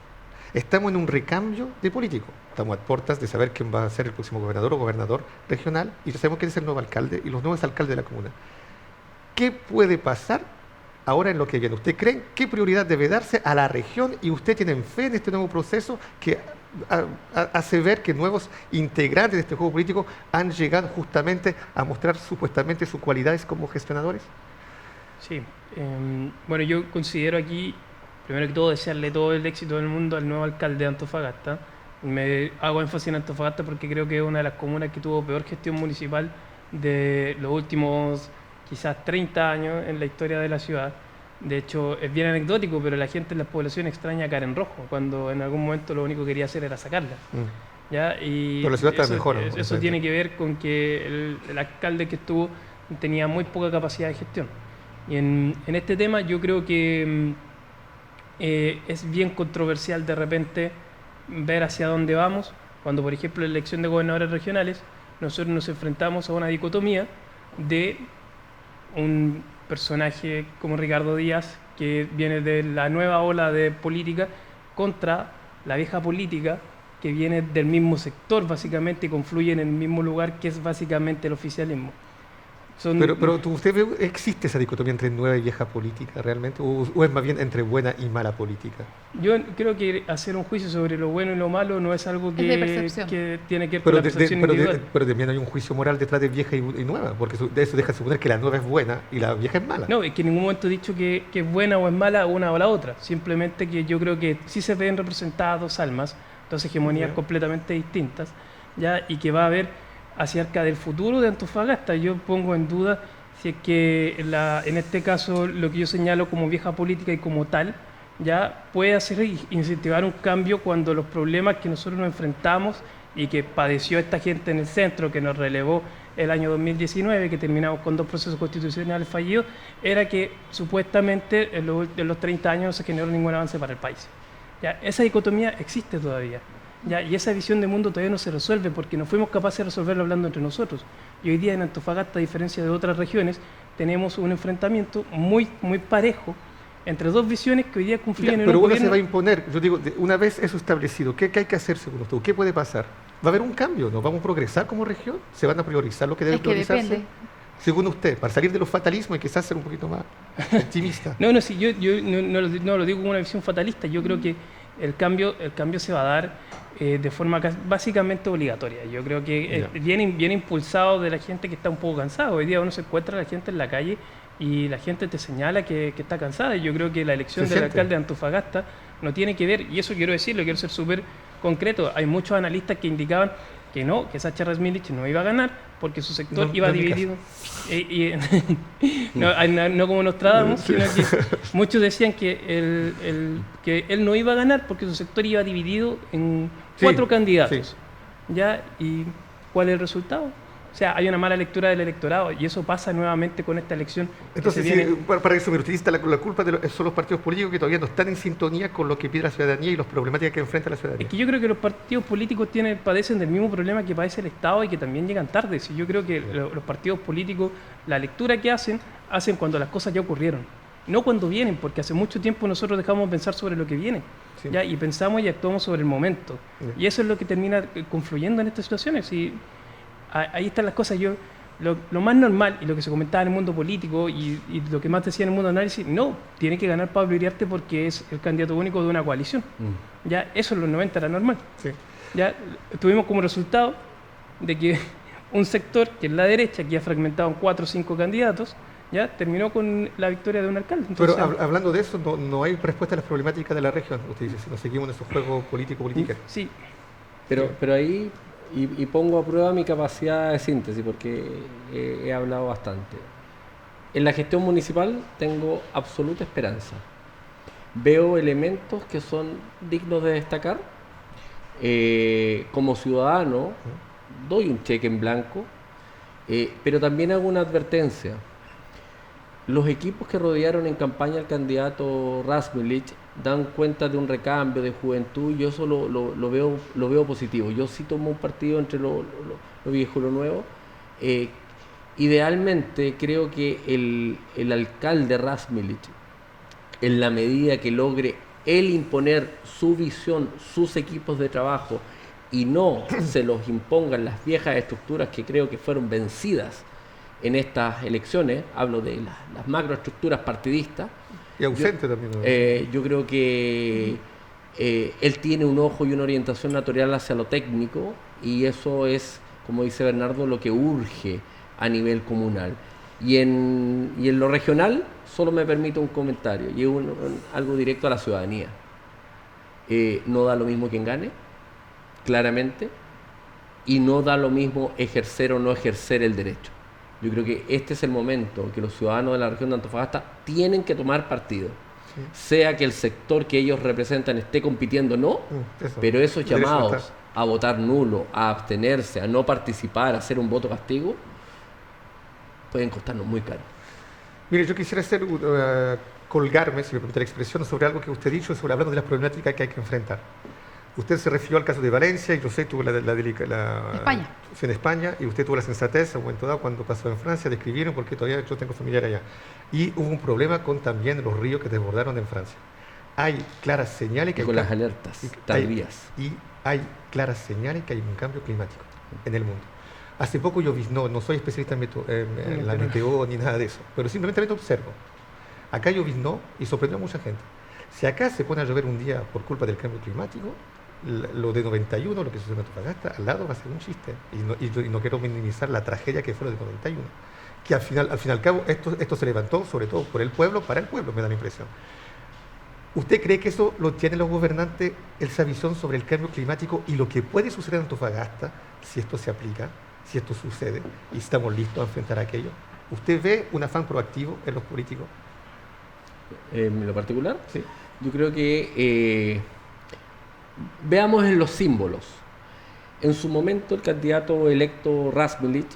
Estamos en un recambio de político. Estamos a puertas de saber quién va a ser el próximo gobernador o gobernador regional y ya sabemos quién es el nuevo alcalde y los nuevos alcaldes de la comuna. ¿Qué puede pasar ahora en lo que viene? ¿Usted cree qué prioridad debe darse a la región y usted tiene fe en este nuevo proceso que hace ver que nuevos integrantes de este juego político han llegado justamente a mostrar supuestamente sus cualidades como gestionadores? Sí, bueno, yo considero aquí, primero que todo, desearle todo el éxito del mundo al nuevo alcalde de Antofagasta. Me hago énfasis en Antofagasta porque creo que es una de las comunas que tuvo peor gestión municipal de los últimos quizás 30 años en la historia de la ciudad. De hecho, es bien anecdótico, pero la gente en la población extraña a Karen Rojo, cuando en algún momento lo único que quería hacer era sacarla. ¿Ya? Y pero la ciudad está eso, mejor, ¿no? Eso tiene que ver con que el alcalde que estuvo tenía muy poca capacidad de gestión. Y en este tema yo creo que es bien controversial de repente ver hacia dónde vamos, cuando por ejemplo en la elección de gobernadores regionales nosotros nos enfrentamos a una dicotomía de un personaje como Ricardo Díaz, que viene de la nueva ola de política, contra la vieja política, que viene del mismo sector básicamente y confluye en el mismo lugar, que es básicamente el oficialismo. Pero ¿usted ve, existe esa dicotomía entre nueva y vieja política realmente? ¿O es más bien entre buena y mala política? Yo creo que hacer un juicio sobre lo bueno y lo malo no es algo que tiene que ver con la percepción individual. Pero también hay un juicio moral detrás de vieja y nueva, porque de eso deja de suponer que la nueva es buena y la vieja es mala. No, es que en ningún momento he dicho que es buena o es mala una o la otra. Simplemente que yo creo que sí se ven representadas dos almas, dos hegemonías completamente distintas, ¿ya? Y que va a haber acerca del futuro de Antofagasta. Yo pongo en duda si es que en este caso lo que yo señalo como vieja política y como tal ya puede hacer incentivar un cambio cuando los problemas que nosotros nos enfrentamos y que padeció esta gente en el centro, que nos relevó el año 2019, que terminamos con 2 procesos constitucionales fallidos, era que supuestamente en los 30 años no se generó ningún avance para el país. Ya, esa dicotomía existe todavía. ¿Ya? Y esa visión de mundo todavía no se resuelve porque no fuimos capaces de resolverlo hablando entre nosotros. Y hoy día en Antofagasta, a diferencia de otras regiones, tenemos un enfrentamiento muy parejo entre dos visiones que hoy día confluyen en pero un uno gobierno. se va a imponer, yo digo, una vez eso establecido, ¿qué hay que hacer según usted? ¿Qué puede pasar? ¿Va a haber un cambio? ¿Nos vamos a progresar como región? ¿Se van a priorizar lo que debe priorizarse? Depende. Según usted, para salir de los fatalismos y quizás ser un poquito más optimista. No, sí, yo no lo digo como una visión fatalista. Yo creo que el cambio se va a dar de forma básicamente obligatoria. Yo creo que viene impulsado de la gente que está un poco cansada. Hoy día uno se encuentra a la gente en la calle y la gente te señala que está cansada. Y yo creo que la elección del alcalde de Antofagasta no tiene que ver, y eso quiero decirlo, quiero ser súper concreto. Hay muchos analistas que indicaban que no, que Sacha Razmilic no iba a ganar porque su sector iba dividido. No como Nostradamus, sino que muchos decían que él no iba a ganar porque su sector iba dividido en 4 candidatos. ¿Ya? ¿Y cuál es el resultado? O sea, hay una mala lectura del electorado y eso pasa nuevamente con esta elección. Entonces, para resumir, usted dice la culpa son los partidos políticos que todavía no están en sintonía con lo que pide la ciudadanía y las problemáticas que enfrenta la ciudadanía. Es que yo creo que los partidos políticos padecen del mismo problema que padece el Estado y que también llegan tarde. Si yo creo que los partidos políticos, la lectura que hacen cuando las cosas ya ocurrieron, no cuando vienen, porque hace mucho tiempo nosotros dejamos de pensar sobre lo que viene. ¿Ya? Y pensamos y actuamos sobre el momento. Y eso es lo que termina confluyendo en estas situaciones. Y ahí están las cosas. Lo más normal y lo que se comentaba en el mundo político y lo que más decía en el mundo de análisis, no, tiene que ganar Pablo Iriarte porque es el candidato único de una coalición. Ya, eso en los 90 era normal. Ya tuvimos como resultado de que un sector, que es la derecha, que ya fragmentado en 4 o 5 candidatos, ya terminó con la victoria de un alcalde. Entonces, pero hablando de eso, no hay respuesta a las problemáticas de la región, usted dice, si nos seguimos en esos juegos político-políticos. Sí. Pero ahí... Y pongo a prueba mi capacidad de síntesis porque he hablado bastante. En la gestión municipal tengo absoluta esperanza. Veo elementos que son dignos de destacar. Como ciudadano doy un cheque en blanco, pero también hago una advertencia. Los equipos que rodearon en campaña al candidato Razmilic dan cuenta de un recambio de juventud y yo eso lo veo positivo. Yo sí tomo un partido entre lo viejo y lo nuevo. Idealmente creo que el alcalde Razmilic, en la medida que logre él imponer su visión, sus equipos de trabajo y no se los impongan las viejas estructuras que creo que fueron vencidas en estas elecciones, hablo de las macroestructuras partidistas. Y ausente también. Yo creo que él tiene un ojo y una orientación natural hacia lo técnico y eso es, como dice Bernardo, lo que urge a nivel comunal. Y en lo regional, solo me permito un comentario y es algo directo a la ciudadanía. No da lo mismo quien gane, claramente, y no da lo mismo ejercer o no ejercer el derecho. Yo creo que este es el momento que los ciudadanos de la región de Antofagasta tienen que tomar partido. Sea que el sector que ellos representan esté compitiendo o no, pero esos llamados a votar nulo, a abstenerse, a no participar, a hacer un voto castigo, pueden costarnos muy caro. Mire, yo quisiera colgarme, si me permite la expresión, sobre algo que usted ha dicho, hablando de las problemáticas que hay que enfrentar. Usted se refirió al caso de Valencia y yo sé, tuvo España. En España, y usted tuvo la sensatez a un momento dado cuando pasó en Francia de escribir, porque todavía yo tengo familiar allá. Y hubo un problema con también los ríos que desbordaron en Francia. Hay claras señales que... Y con las alertas tardías. Y hay claras señales que hay un cambio climático en el mundo. Hace poco yo vi, no soy especialista en la meteo ni nada de eso, pero simplemente observo. Acá lloviznó y sorprendió a mucha gente. Si acá se pone a llover un día por culpa del cambio climático, lo de 91, lo que sucedió en Antofagasta, al lado va a ser un chiste. Y no quiero minimizar la tragedia que fue lo de 91. Que al fin y al cabo, esto se levantó sobre todo por el pueblo, para el pueblo, me da la impresión. ¿Usted cree que eso lo tienen los gobernantes, esa visión sobre el cambio climático y lo que puede suceder en Antofagasta, si esto se aplica, si esto sucede, y estamos listos a enfrentar aquello? ¿Usted ve un afán proactivo en los políticos? ¿En lo particular? Sí. Yo creo que veamos en los símbolos. En su momento el candidato electo Razmilic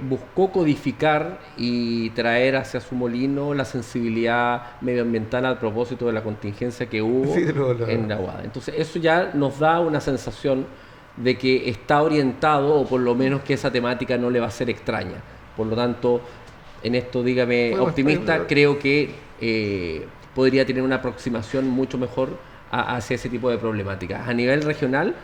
buscó codificar y traer hacia su molino la sensibilidad medioambiental al propósito de la contingencia que hubo en la Aguada. Entonces eso ya nos da una sensación de que está orientado, o por lo menos que esa temática no le va a ser extraña. Por lo tanto, en esto dígame optimista, creo que podría tener una aproximación mucho mejor hacia ese tipo de problemáticas. A nivel regional,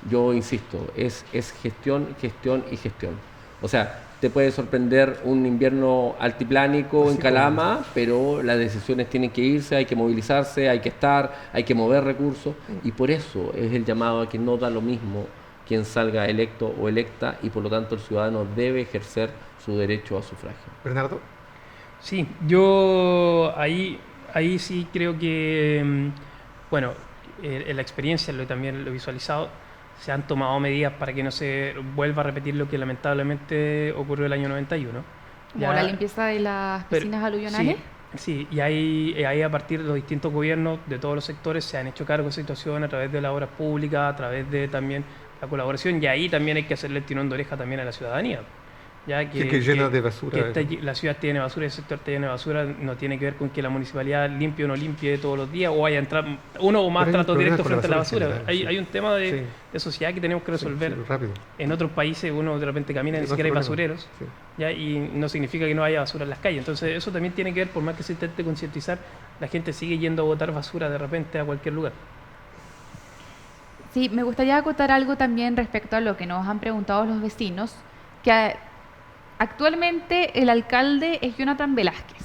yo insisto, es gestión, gestión y gestión. O sea, te puede sorprender un invierno altiplánico en Calama, pero las decisiones tienen que irse, hay que movilizarse, hay que estar, hay que mover recursos, y por eso es el llamado a que no da lo mismo quien salga electo o electa, y por lo tanto el ciudadano debe ejercer su derecho a sufragio. Bernardo. Sí, yo ahí sí creo que, bueno, en la experiencia también lo he visualizado, se han tomado medidas para que no se vuelva a repetir lo que lamentablemente ocurrió el año 91. Como la limpieza de las piscinas aluvionales. Sí, y ahí a partir de los distintos gobiernos de todos los sectores se han hecho cargo de esa situación a través de las obras públicas, a través de también la colaboración, y ahí también hay que hacerle el tirón de oreja también a la ciudadanía. Ya que llena de basura. La ciudad tiene basura, el sector está lleno de basura, no tiene que ver con que la municipalidad limpie o no limpie todos los días, o haya entrar uno o más tratos directos frente a la basura. Hay un tema de sociedad que tenemos que resolver. En otros países uno de repente camina y ni siquiera hay basureros, ¿ya? Y no significa que no haya basura en las calles. Entonces eso también tiene que ver, por más que se intente concientizar, la gente sigue yendo a botar basura de repente a cualquier lugar. Sí, me gustaría acotar algo también respecto a lo que nos han preguntado los vecinos, que actualmente el alcalde es Jonathan Velázquez,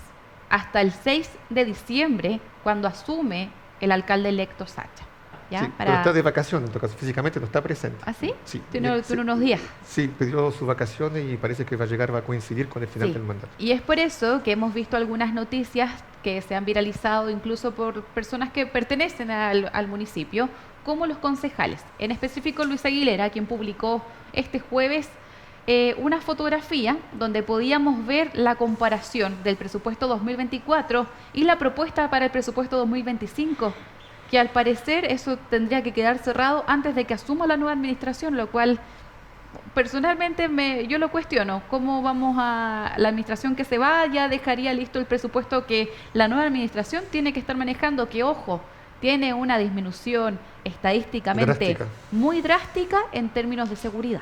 hasta el 6 de diciembre, cuando asume el alcalde electo Sacha. ¿Ya? Sí, pero está de vacaciones, en todo caso, físicamente no está presente. ¿Ah, sí? Sí. Tiene unos días. Sí, pidió sus vacaciones y parece que va a coincidir con el final del mandato. Y es por eso que hemos visto algunas noticias que se han viralizado incluso por personas que pertenecen al municipio, como los concejales. En específico Luis Aguilera, quien publicó este jueves una fotografía donde podíamos ver la comparación del presupuesto 2024 y la propuesta para el presupuesto 2025, que al parecer eso tendría que quedar cerrado antes de que asuma la nueva administración, lo cual personalmente yo lo cuestiono. ¿Cómo vamos a la administración que se vaya dejaría listo el presupuesto que la nueva administración tiene que estar manejando? Que, ojo, tiene una disminución estadísticamente muy drástica en términos de seguridad.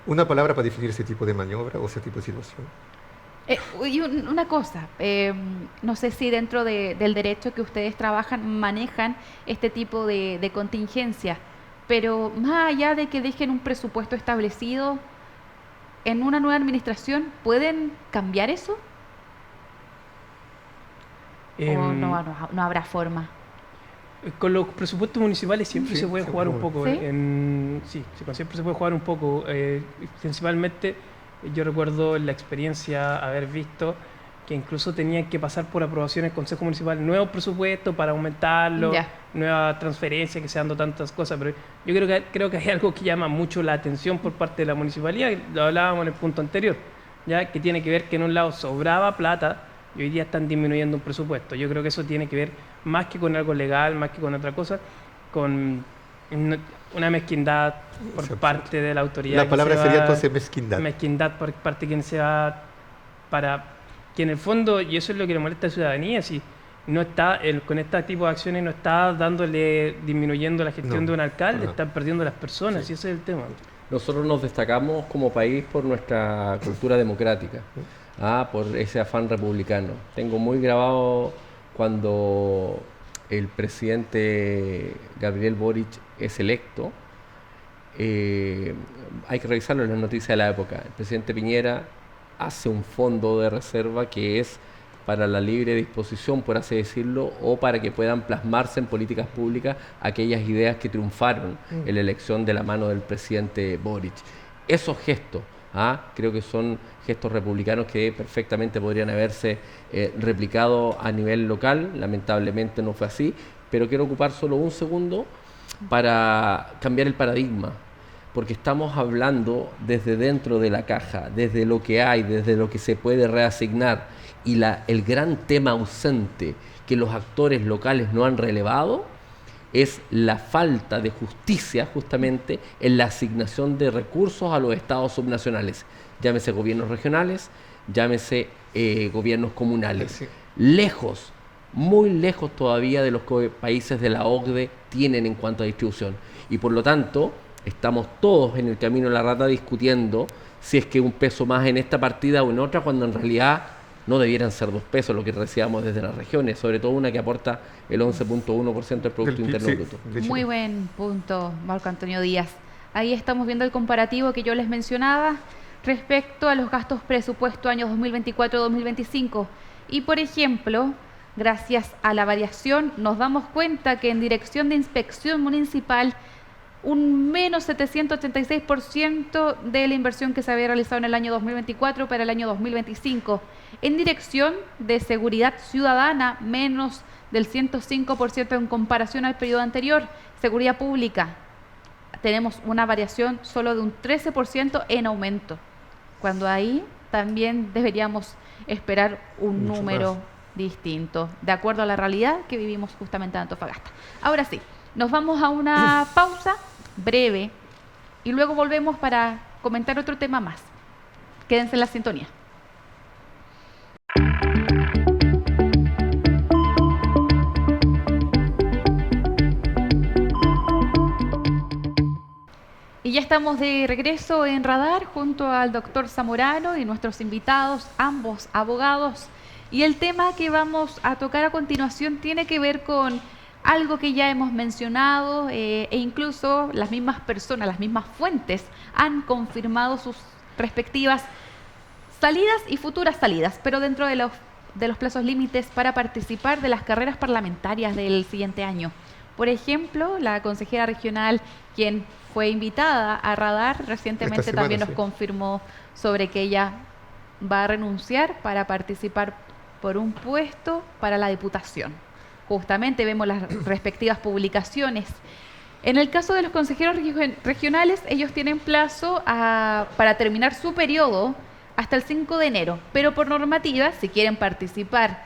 ¿Una palabra para definir ese tipo de maniobra o ese tipo de situación? Y una cosa, no sé si dentro del derecho que ustedes trabajan manejan este tipo de contingencia, pero más allá de que dejen un presupuesto establecido, en una nueva administración, ¿pueden cambiar eso? ¿O no habrá forma? Con los presupuestos municipales siempre se puede jugar un poco. Siempre se puede jugar un poco. Principalmente, yo recuerdo la experiencia haber visto que incluso tenían que pasar por aprobación del Consejo Municipal nuevos presupuestos para aumentarlo, nuevas transferencias, que se han dado tantas cosas. Pero yo creo que hay algo que llama mucho la atención por parte de la municipalidad, lo hablábamos en el punto anterior, ya que tiene que ver que en un lado sobraba plata y hoy día están disminuyendo un presupuesto. Yo creo que eso tiene que ver más que con algo legal, más que con otra cosa, con una mezquindad por parte de la autoridad. La palabra sería entonces mezquindad. Mezquindad por parte de quien se va, para que en el fondo, y eso es lo que le molesta a la ciudadanía, si no está, con este tipo de acciones no está disminuyendo la gestión de un alcalde, están perdiendo las personas, y ese es el tema. Nosotros nos destacamos como país por nuestra cultura democrática. Por ese afán republicano. Tengo muy grabado cuando el presidente Gabriel Boric es electo. Hay que revisarlo en las noticias de la época. El presidente Piñera hace un fondo de reserva que es para la libre disposición, por así decirlo, o para que puedan plasmarse en políticas públicas aquellas ideas que triunfaron en la elección de la mano del presidente Boric. Esos gestos, creo que son gestos republicanos que perfectamente podrían haberse replicado a nivel local. Lamentablemente no fue así, pero quiero ocupar solo un segundo para cambiar el paradigma, porque estamos hablando desde dentro de la caja, desde lo que hay, desde lo que se puede reasignar, y el gran tema ausente que los actores locales no han relevado es la falta de justicia justamente en la asignación de recursos a los estados subnacionales, llámese gobiernos regionales, llámese gobiernos comunales. Sí. Lejos, muy lejos todavía de los países de la OCDE tienen en cuanto a distribución. Y por lo tanto, estamos todos en el camino de la rata discutiendo si es que un peso más en esta partida o en otra, cuando en realidad no debieran ser 2 pesos lo que recibamos desde las regiones, sobre todo una que aporta el 11.1% del Producto Interno Bruto. Muy buen punto, Marco Antonio Díaz. Ahí estamos viendo el comparativo que yo les mencionaba. respecto a los gastos presupuesto años 2024-2025. Y por ejemplo, gracias a la variación nos damos cuenta que en Dirección de Inspección Municipal un menos 786% de la inversión que se había realizado en el año 2024 para el año 2025. En Dirección de Seguridad Ciudadana, menos del 105% en comparación al periodo anterior. Seguridad Pública, tenemos una variación solo de un 13% en aumento, cuando ahí también deberíamos esperar un Mucho número más. distinto, de acuerdo a la realidad que vivimos justamente en Antofagasta. Ahora sí, nos vamos a una pausa breve y luego volvemos para comentar otro tema más. Quédense en la sintonía. Y ya estamos de regreso en Radar junto al doctor Zamorano y nuestros invitados, ambos abogados. Y el tema que vamos a tocar a continuación tiene que ver con algo que ya hemos mencionado e incluso las mismas personas, las mismas fuentes han confirmado sus respectivas salidas y futuras salidas, pero dentro de los plazos límites para participar de las carreras parlamentarias del siguiente año. Por ejemplo, la consejera regional, quien fue invitada a Radar recientemente, Esta semana, también nos sí. confirmó sobre que ella va a renunciar para participar por un puesto para la Diputación. Justamente vemos las respectivas publicaciones. En el caso de los consejeros regionales, ellos tienen plazo para terminar su periodo hasta el 5 de enero, pero por normativa, si quieren participar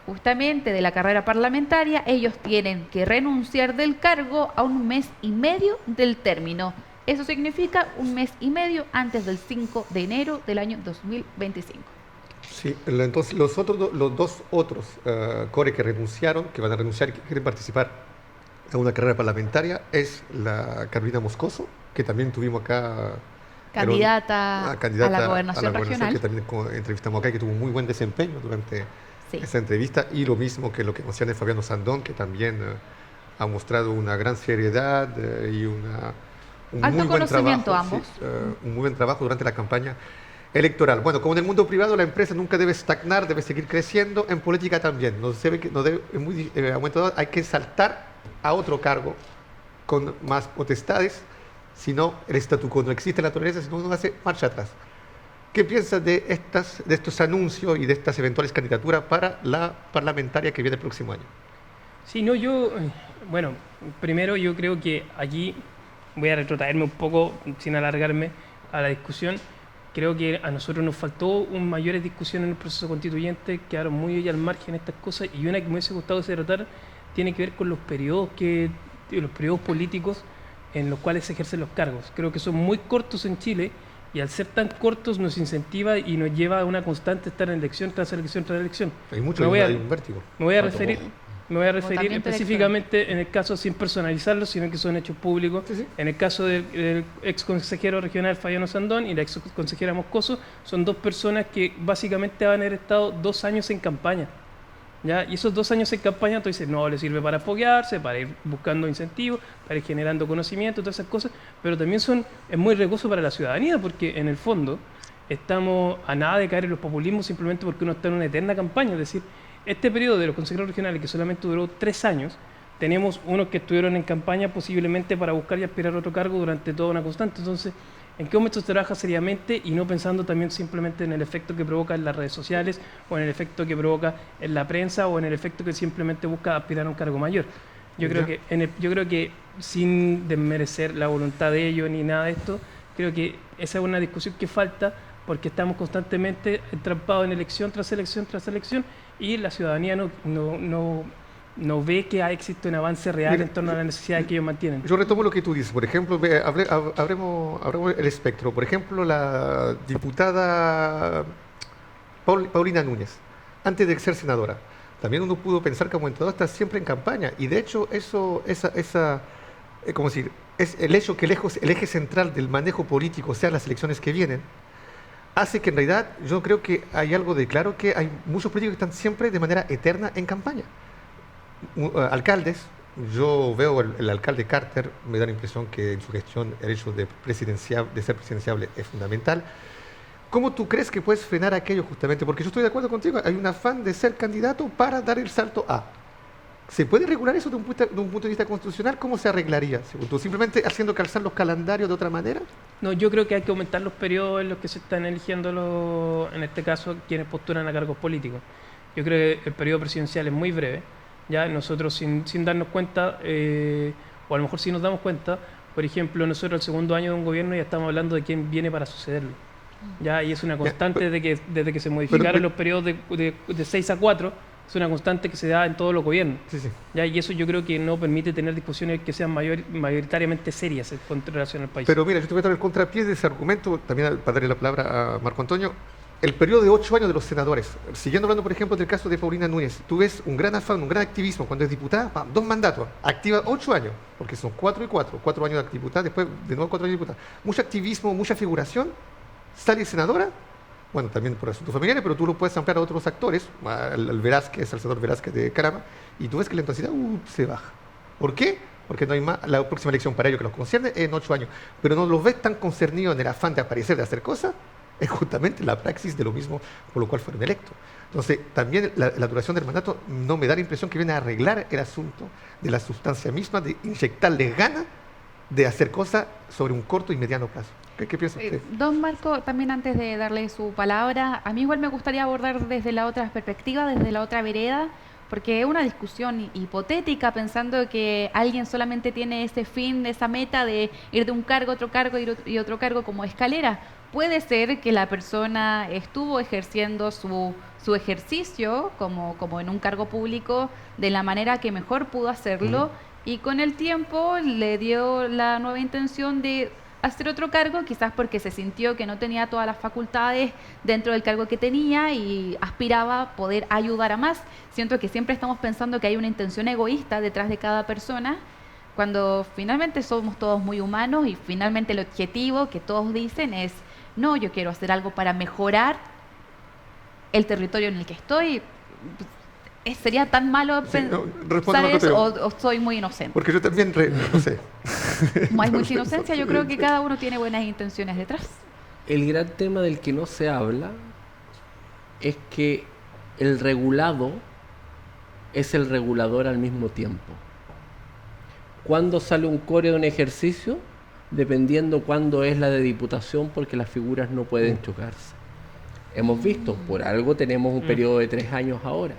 justamente de la carrera parlamentaria, ellos tienen que renunciar del cargo a un mes y medio del término. Eso significa un mes y medio antes del 5 de enero del año 2025. Sí, entonces los dos otros core que renunciaron, que van a renunciar y que quieren participar en una carrera parlamentaria, es la Carolina Moscoso, que también tuvimos acá. Candidata a la gobernación regional. Que también entrevistamos acá, que tuvo un muy buen desempeño durante Sí. esa entrevista, y lo mismo que lo que menciona Fabiano Sandón, que también ha mostrado una gran seriedad y un Alto muy buen conocimiento trabajo, ambos. sí, un muy buen trabajo durante la campaña electoral. Bueno, como en el mundo privado, la empresa nunca debe estagnar, debe seguir creciendo. En política también, es muy aumentador, hay que saltar a otro cargo con más potestades, si no el statu quo no existe en la tolerancia, si no uno hace marcha atrás. ¿Qué piensas de estos anuncios y de estas eventuales candidaturas para la parlamentaria que viene el próximo año? Sí, no, bueno, primero yo creo que aquí voy a retrotraerme un poco, sin alargarme, a la discusión. Creo que a nosotros nos faltó mayores discusiones en el proceso constituyente, quedaron muy al margen estas cosas, y una que me hubiese gustado tratar tiene que ver con los periodos políticos en los cuales se ejercen los cargos. Creo que son muy cortos en Chile, y al ser tan cortos nos incentiva y nos lleva a una constante estar en elección tras elección tras elección. Hay mucho, hay un vértigo. Me voy a referir Votamiento específicamente en el caso, sin personalizarlo, sino que son hechos públicos. Sí, sí. En el caso del ex consejero regional Fabiano Sandón y la ex consejera Moscoso, son dos personas que básicamente van a haber estado 2 años en campaña. ¿Ya? Y esos 2 años en campaña, tú dices, no, le sirve para apoyarse, para ir buscando incentivos, para ir generando conocimiento, todas esas cosas, pero también es muy riesgoso para la ciudadanía, porque en el fondo estamos a nada de caer en los populismos simplemente porque uno está en una eterna campaña. Es decir, este periodo de los consejeros regionales, que solamente duró 3 años, tenemos unos que estuvieron en campaña posiblemente para buscar y aspirar a otro cargo durante toda una constante. Entonces, ¿en qué momento se trabaja seriamente y no pensando también simplemente en el efecto que provoca en las redes sociales, o en el efecto que provoca en la prensa, o en el efecto que simplemente busca aspirar a un cargo mayor? Yo creo que sin desmerecer la voluntad de ellos ni nada de esto, creo que esa es una discusión que falta, porque estamos constantemente entrampados en elección tras elección tras elección, y la ciudadanía no ve que existe un avance real. Mira, en torno a las necesidades que ellos mantienen. Yo retomo lo que tú dices. Por ejemplo, hablemos el espectro. Por ejemplo, la diputada Paulina Núñez, antes de ser senadora, también uno pudo pensar que como entrenador está siempre en campaña. Y de hecho, como decir, es el hecho que el eje central del manejo político sean las elecciones que vienen, hace que en realidad yo creo que hay algo de claro, que hay muchos políticos que están siempre de manera eterna en campaña. Alcaldes, yo veo el alcalde Carter, me da la impresión que en su gestión el hecho de ser presidenciable es fundamental. ¿Cómo tú crees que puedes frenar aquello justamente? Porque yo estoy de acuerdo contigo, hay un afán de ser candidato para dar el salto a. ¿Se puede regular eso de un punto de vista constitucional? ¿Cómo se arreglaría, según tú? ¿Simplemente haciendo calzar los calendarios de otra manera? No, yo creo que hay que aumentar los periodos en los que se están eligiendo, en este caso, quienes postulan a cargos políticos. Yo creo que el periodo presidencial es muy breve. Ya nosotros, sin darnos cuenta, o a lo mejor sí nos damos cuenta, por ejemplo, nosotros el segundo año de un gobierno ya estamos hablando de quién viene para sucederlo. Ya, y es una constante desde que se modificaron los periodos de 6 a 4, es una constante que se da en todos los gobiernos. Sí, sí. Ya, y eso yo creo que no permite tener discusiones que sean mayoritariamente serias con relación al país. Pero mira, yo te voy a dar el contrapié de ese argumento, también para darle la palabra a Marco Antonio. El periodo de 8 años de los senadores, siguiendo hablando, por ejemplo, del caso de Paulina Núñez, tú ves un gran afán, un gran activismo. Cuando es diputada, 2 mandatos, activa 8 años, porque son 4 y 4, 4 años de diputada, después de nuevo 4 años de diputada. Mucho activismo, mucha figuración, sale senadora, bueno, también por asuntos familiares, pero tú lo puedes ampliar a otros actores, al Velázquez, al senador Velázquez de Calama, y tú ves que la intensidad se baja. ¿Por qué? Porque no hay más, la próxima elección para ellos que los concierne es en 8 años, pero no los ves tan concernidos en el afán de aparecer, de hacer cosas. Es justamente la praxis de lo mismo por lo cual fueron electos. Entonces, también la duración del mandato no me da la impresión que viene a arreglar el asunto de la sustancia misma, de inyectarles ganas de hacer cosas sobre un corto y mediano plazo. ¿Qué piensa usted? Don Marco, también antes de darle su palabra, a mí igual me gustaría abordar desde la otra perspectiva, desde la otra vereda, porque es una discusión hipotética, pensando que alguien solamente tiene ese fin, esa meta de ir de un cargo a otro cargo y otro cargo como escalera. Puede ser que la persona estuvo ejerciendo su ejercicio como en un cargo público de la manera que mejor pudo hacerlo, y con el tiempo le dio la nueva intención de hacer otro cargo, quizás porque se sintió que no tenía todas las facultades dentro del cargo que tenía y aspiraba a poder ayudar a más. Siento que siempre estamos pensando que hay una intención egoísta detrás de cada persona, cuando finalmente somos todos muy humanos y finalmente el objetivo que todos dicen es: no, yo quiero hacer algo para mejorar el territorio en el que estoy. ¿Sería tan malo pensar eso o soy muy inocente? Porque yo también, no sé. Hay mucha inocencia, yo creo que cada uno tiene buenas intenciones detrás. El gran tema del que no se habla es que el regulado es el regulador al mismo tiempo. ¿Cuándo sale un core de un ejercicio? Dependiendo cuándo es la de diputación, porque las figuras no pueden chocarse. Hemos visto, por algo tenemos un periodo de 3 años ahora.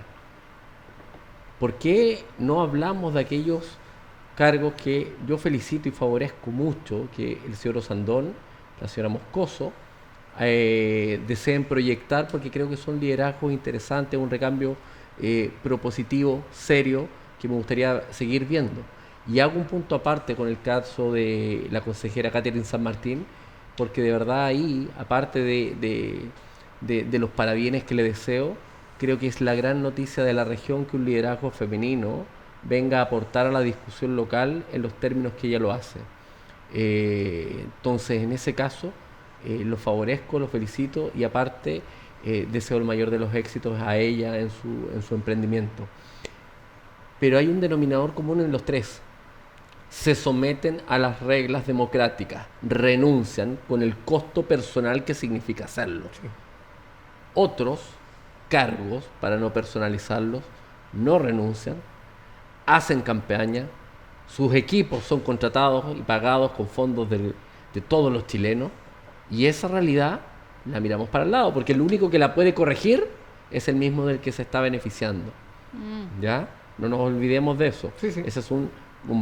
¿Por qué no hablamos de aquellos cargos que yo felicito y favorezco mucho que el señor Osandón, la señora Moscoso, deseen proyectar, porque creo que son liderazgos interesantes, un recambio propositivo, serio, que me gustaría seguir viendo? Y hago un punto aparte con el caso de la consejera Catherine San Martín, porque de verdad ahí, aparte de los parabienes que le deseo, creo que es la gran noticia de la región que un liderazgo femenino venga a aportar a la discusión local en los términos que ella lo hace. Entonces, en ese caso, lo favorezco, lo felicito y aparte deseo el mayor de los éxitos a ella en su emprendimiento. Pero hay un denominador común en los tres. Se someten a las reglas democráticas, renuncian con el costo personal que significa hacerlo. Sí. Otros cargos, para no personalizarlos, no renuncian, hacen campaña, sus equipos son contratados y pagados con fondos de todos los chilenos, y esa realidad la miramos para el lado, porque el único que la puede corregir es el mismo del que se está beneficiando. ¿Ya? No nos olvidemos de eso. Sí, sí. Ese es un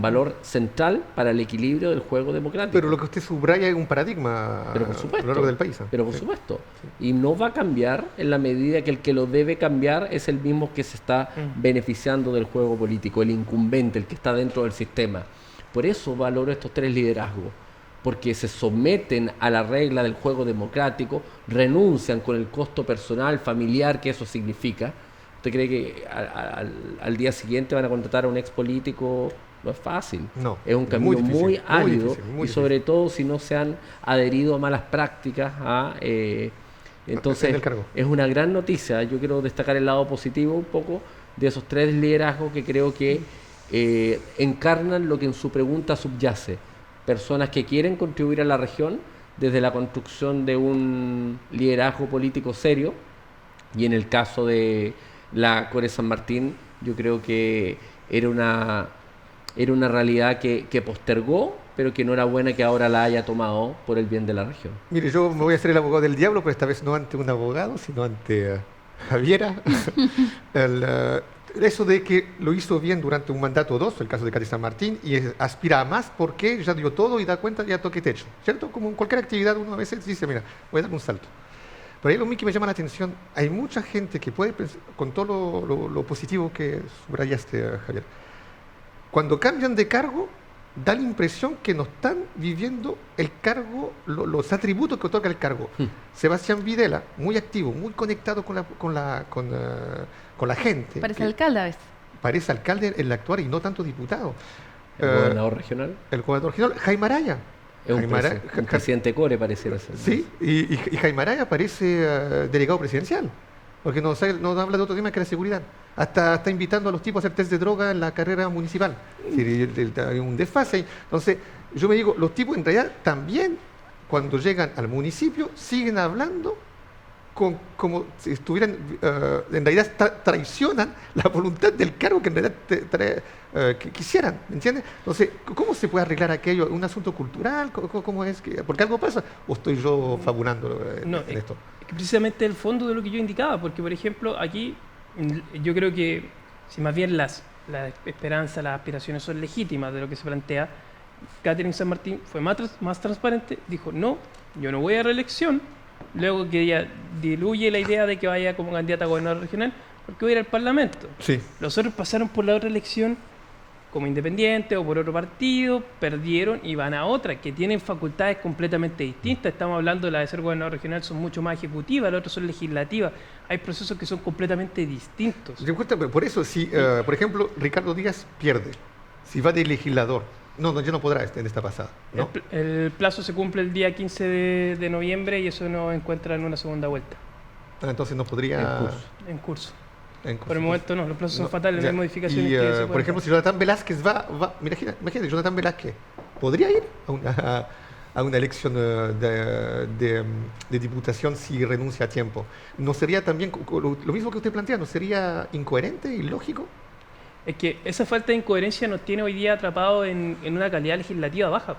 valor central para el equilibrio del juego democrático. Pero lo que usted subraya es un paradigma a lo largo del país. Pero por supuesto. Sí. Y no va a cambiar en la medida que el que lo debe cambiar es el mismo que se está beneficiando del juego político, el incumbente, el que está dentro del sistema. Por eso valoro estos tres liderazgos, porque se someten a la regla del juego democrático, renuncian con el costo personal, familiar que eso significa. ¿Usted cree que al día siguiente van a contratar a un ex político? No es fácil. No, es un camino muy árido y sobre todo si no se han adherido a malas prácticas. Entonces es una gran noticia. Yo quiero destacar el lado positivo un poco de esos tres liderazgos que creo que encarnan lo que en su pregunta subyace. Personas que quieren contribuir a la región desde la construcción de un liderazgo político serio, y en el caso de la Core San Martín, yo creo que era una realidad que postergó, pero que no era buena que ahora la haya tomado por el bien de la región. Mire, yo me voy a hacer el abogado del diablo, pero esta vez no ante un abogado, sino ante Javiera. Eso de que lo hizo bien durante un mandato o dos, el caso de Core San Martín, y aspira a más porque ya dio todo y da cuenta, ya toque techo, ¿cierto? Como en cualquier actividad uno a veces dice, mira, voy a dar un salto. Pero ahí lo que me llama la atención, hay mucha gente que puede pensar, con todo lo positivo que subrayaste, Javier, cuando cambian de cargo, da la impresión que no están viviendo el cargo, los atributos que otorga el cargo. Sebastián Videla, muy activo, muy conectado con la gente. Parece alcalde a veces. Parece alcalde el actual y no tanto diputado. ¿El gobernador regional? El gobernador regional, Jaime Araya. Es un presidente Core, pareciera ser. Sí, y Jaime Araya parece delegado presidencial, porque no habla de otro tema que la seguridad. Hasta está invitando a los tipos a hacer test de droga en la carrera municipal. Es decir, hay un desfase ahí. Entonces, yo me digo, los tipos en realidad también, cuando llegan al municipio, siguen hablando como si estuvieran, en realidad traicionan la voluntad del cargo que en realidad que quisieran, ¿me entiendes? Entonces, ¿cómo se puede arreglar aquello? ¿Un asunto cultural? ¿Cómo es? ¿Porque algo pasa? ¿O estoy yo fabulando en esto? Es precisamente el fondo de lo que yo indicaba, porque por ejemplo, aquí yo creo que si más bien las esperanzas, las aspiraciones son legítimas de lo que se plantea, Catherine San Martín fue más transparente, dijo, no, yo no voy a reelección, luego que ella diluye la idea de que vaya como candidata a gobernador regional, porque voy a ir al Parlamento. Sí. Los otros pasaron por la otra elección como independiente o por otro partido, perdieron y van a otra, que tienen facultades completamente distintas. Estamos hablando de la de ser gobernador regional, son mucho más ejecutivas, las otras son legislativas. Hay procesos que son completamente distintos. Por eso, si, por ejemplo, Ricardo Díaz pierde, si va de legislador, ya no podrá en esta pasada, ¿no? El plazo se cumple el día 15 de noviembre y eso nos encuentra en una segunda vuelta. Entonces no podría... En curso. En curso. Por el momento no, los plazos son fatales, no hay modificaciones. Y, por ejemplo, si Jonathan Velázquez imagínate, Jonathan Velázquez podría ir a una elección de diputación si renuncia a tiempo. ¿No sería también lo mismo que usted plantea? ¿No sería incoherente, ilógico? Es que esa falta de incoherencia nos tiene hoy día atrapados en una calidad legislativa baja.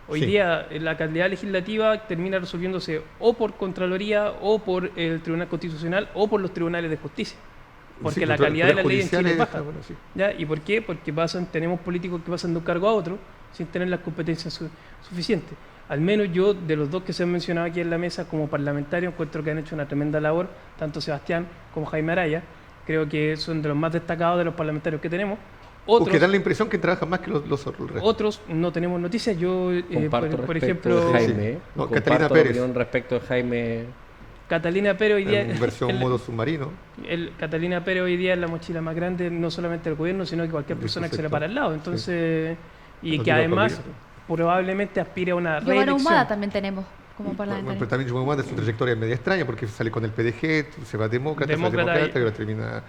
Hoy día la calidad legislativa termina resolviéndose o por Contraloría o por el Tribunal Constitucional o por los tribunales de justicia. Porque la calidad de la ley en Chile es baja. ¿Ya? ¿Y por qué? Porque tenemos políticos que pasan de un cargo a otro sin tener las competencias suficientes. Al menos yo, de los dos que se han mencionado aquí en la mesa como parlamentarios, encuentro que han hecho una tremenda labor, tanto Sebastián como Jaime Araya. Creo que son de los más destacados de los parlamentarios que tenemos. Porque dan la impresión que trabajan más que los otros. Otros no tenemos noticias. Yo, por ejemplo, Jaime, Catalina Pérez. Respecto de Jaime. Catalina Pérez hoy día. En versión modo submarino. Catalina Pérez hoy día es la mochila más grande, no solamente del gobierno, sino que cualquier persona que se le para al lado. Entonces, y que además probablemente aspire a una reelección. Giovanna Ahumada también tenemos como parlamentario. Pero también Giovanna Ahumada es una trayectoria media extraña porque sale con el PDG, se va demócrata y ahora termina...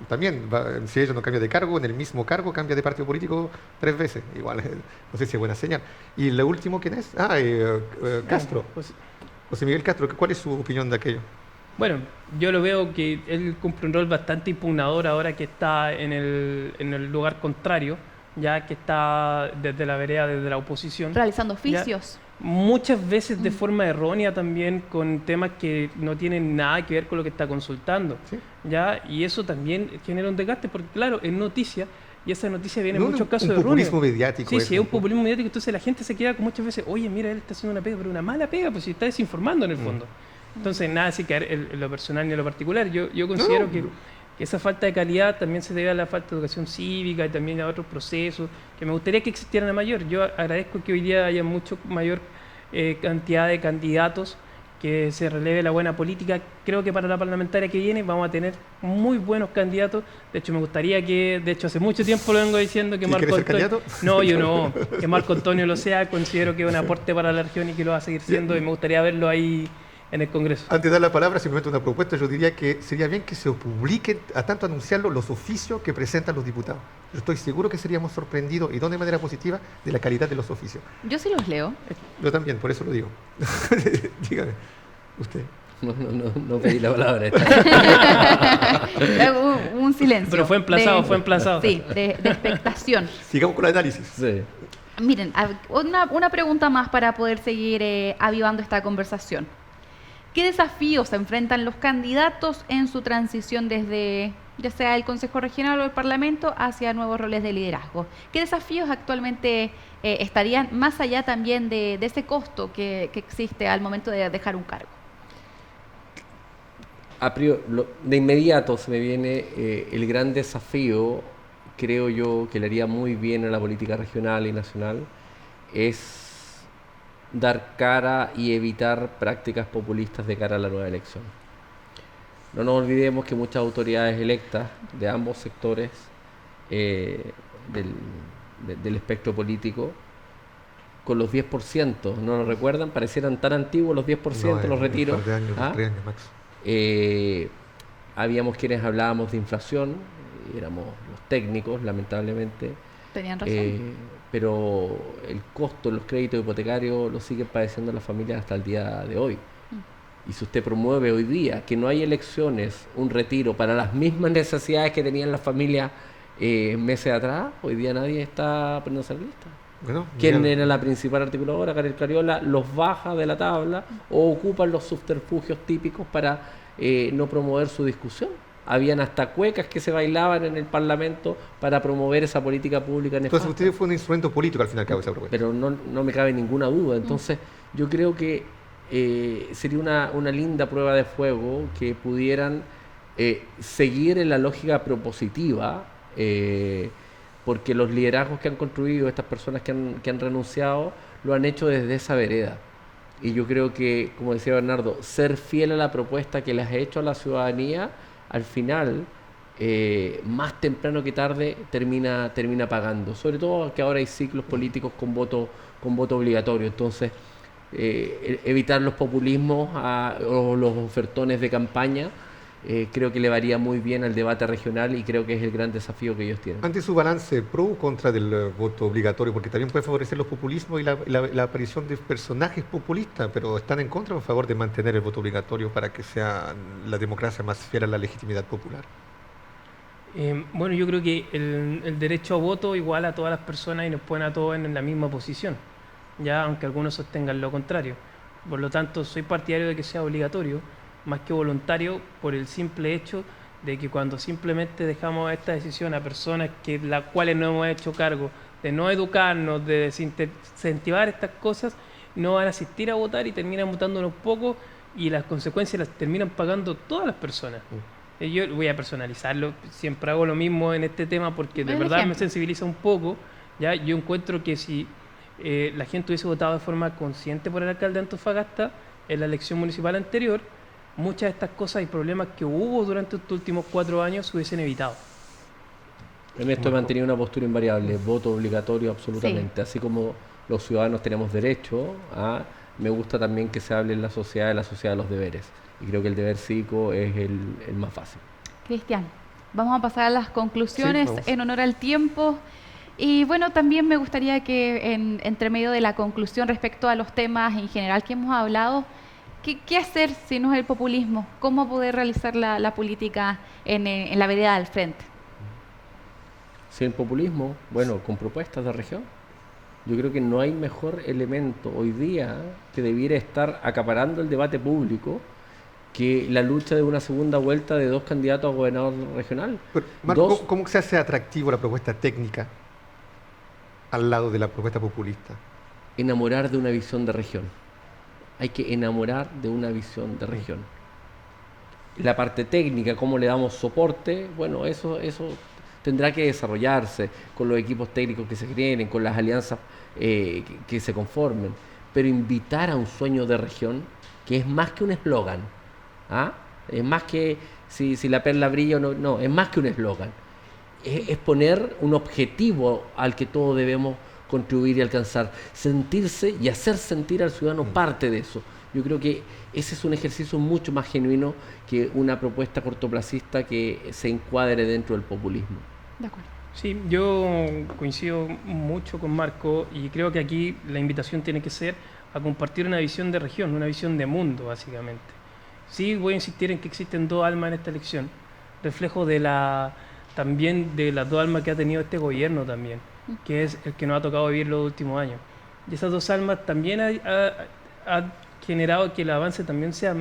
También, si ella no cambia de cargo, en el mismo cargo cambia de partido político 3 veces. Igual, no sé si es buena señal. ¿Y el último quién es? Castro. José Miguel Castro, ¿cuál es su opinión de aquello? Bueno, yo lo veo que él cumple un rol bastante impugnador ahora que está en el lugar contrario, ya que está desde la vereda, desde la oposición. Realizando oficios. Muchas veces de forma errónea también con temas que no tienen nada que ver con lo que está consultando. ¿Sí? ¿Ya? Y eso también genera un desgaste porque, claro, es noticia y esa noticia viene en muchos casos erróneos. Es un populismo mediático. Sí, es un populismo mediático. Entonces la gente se queda con muchas veces, oye, mira, él está haciendo una pega, pero una mala pega, pues si está desinformando en el fondo. Entonces, nada así caer en lo personal ni en lo particular. Yo considero que esa falta de calidad también se debe a la falta de educación cívica y también a otros procesos que me gustaría que existieran a mayor. Yo agradezco que hoy día haya mucho mayor cantidad de candidatos, que se releve la buena política. Creo que para la parlamentaria que viene vamos a tener muy buenos candidatos. De hecho, me gustaría que, hace mucho tiempo lo vengo diciendo, que Marco Antonio... No, yo no, que Marco Antonio lo sea. Considero que es un aporte para la región y que lo va a seguir siendo y me gustaría verlo ahí en el Congreso. Antes de dar la palabra, simplemente una propuesta, yo diría que sería bien que se publiquen, a tanto anunciarlo, los oficios que presentan los diputados. Yo estoy seguro que seríamos sorprendidos, y no de manera positiva, de la calidad de los oficios. Yo sí los leo. Yo también, por eso lo digo. Dígame, usted. No pedí la palabra. Un silencio. Pero fue emplazado. Sí, de expectación. Sigamos con el análisis. Sí. Miren, una pregunta más para poder seguir avivando esta conversación. ¿Qué desafíos se enfrentan los candidatos en su transición desde, ya sea el Consejo Regional o el Parlamento, hacia nuevos roles de liderazgo? ¿Qué desafíos actualmente estarían más allá también de ese costo que existe al momento de dejar un cargo? De inmediato se me viene el gran desafío, creo yo, que le haría muy bien a la política regional y nacional, es dar cara y evitar prácticas populistas de cara a la nueva elección. No nos olvidemos que muchas autoridades electas de ambos sectores del espectro político, con los 10%, ¿no lo recuerdan? Parecieran tan antiguos los 10%, los retiros. Un par de años, 3 años max. Habíamos quienes hablábamos de inflación, éramos los técnicos, lamentablemente. Tenían razón. Pero el costo de los créditos hipotecarios lo siguen padeciendo las familias hasta el día de hoy. Y si usted promueve hoy día que no hay elecciones, un retiro para las mismas necesidades que tenían las familias meses atrás, hoy día nadie está poniéndose en lista. Bueno, ¿Quién era la principal articuladora? Karel Cariola los baja de la tabla o ocupan los subterfugios típicos para no promover su discusión. Habían hasta cuecas que se bailaban en el Parlamento para promover esa política pública nefasta. Entonces usted fue un instrumento político al final de esa propuesta. Pero no me cabe ninguna duda. Entonces yo creo que sería una linda prueba de fuego que pudieran seguir en la lógica propositiva, porque los liderazgos que han construido estas personas que han renunciado lo han hecho desde esa vereda. Y yo creo que, como decía Bernardo, ser fiel a la propuesta que les ha hecho a la ciudadanía, al final, más temprano que tarde, termina pagando. Sobre todo que ahora hay ciclos políticos con voto obligatorio. Entonces, evitar los populismos o los ofertones de campaña, creo que le varía muy bien al debate regional y creo que es el gran desafío que ellos tienen. Ante su balance pro o contra del voto obligatorio, porque también puede favorecer los populismos y la aparición de personajes populistas, pero están en contra o en favor de mantener el voto obligatorio para que sea la democracia más fiel a la legitimidad popular. Bueno, yo creo que el derecho a voto iguala a todas las personas y nos pone a todos en la misma posición, ya aunque algunos sostengan lo contrario. Por lo tanto, soy partidario de que sea obligatorio, más que voluntario, por el simple hecho de que cuando simplemente dejamos esta decisión a personas que las cuales no hemos hecho cargo de no educarnos, de desincentivar estas cosas, no van a asistir a votar y terminan votando unos pocos y las consecuencias las terminan pagando todas las personas. Yo voy a personalizarlo, siempre hago lo mismo en este tema porque de verdad me sensibiliza un poco. ¿Ya? Yo encuentro que si la gente hubiese votado de forma consciente por el alcalde de Antofagasta en la elección municipal anterior, muchas de estas cosas y problemas que hubo durante estos últimos 4 años se hubiesen evitado. En esto he mantenido una postura invariable, voto obligatorio absolutamente, así como los ciudadanos tenemos derecho me gusta también que se hable en la sociedad de los deberes, y creo que el deber cívico es el más fácil. Cristian, vamos a pasar a las conclusiones en honor al tiempo. Y bueno, también me gustaría que entre medio de la conclusión respecto a los temas en general que hemos hablado, ¿qué hacer si no es el populismo? ¿Cómo poder realizar la política en la vereda del frente? Si el populismo, bueno, con propuestas de región. Yo creo que no hay mejor elemento hoy día que debiera estar acaparando el debate público que la lucha de una segunda vuelta de 2 candidatos a gobernador regional. Pero, Marco, ¿cómo se hace atractivo la propuesta técnica al lado de la propuesta populista? Enamorar de una visión de región. Hay que enamorar de una visión de región. La parte técnica, cómo le damos soporte, bueno, eso tendrá que desarrollarse con los equipos técnicos que se creen, con las alianzas que se conformen. Pero invitar a un sueño de región, que es más que un eslogan, es más que si la perla brilla o no, es más que un eslogan. Es poner un objetivo al que todos debemos contribuir y alcanzar, sentirse y hacer sentir al ciudadano parte de eso. Yo creo que ese es un ejercicio mucho más genuino que una propuesta cortoplacista que se encuadre dentro del populismo. De acuerdo. Sí, yo coincido mucho con Marco y creo que aquí la invitación tiene que ser a compartir una visión de región, una visión de mundo, básicamente. Sí, voy a insistir en que existen dos almas en esta elección, reflejo también de las dos almas que ha tenido este gobierno también, que es el que nos ha tocado vivir los últimos años. Y esas dos almas también ha generado que el avance también sea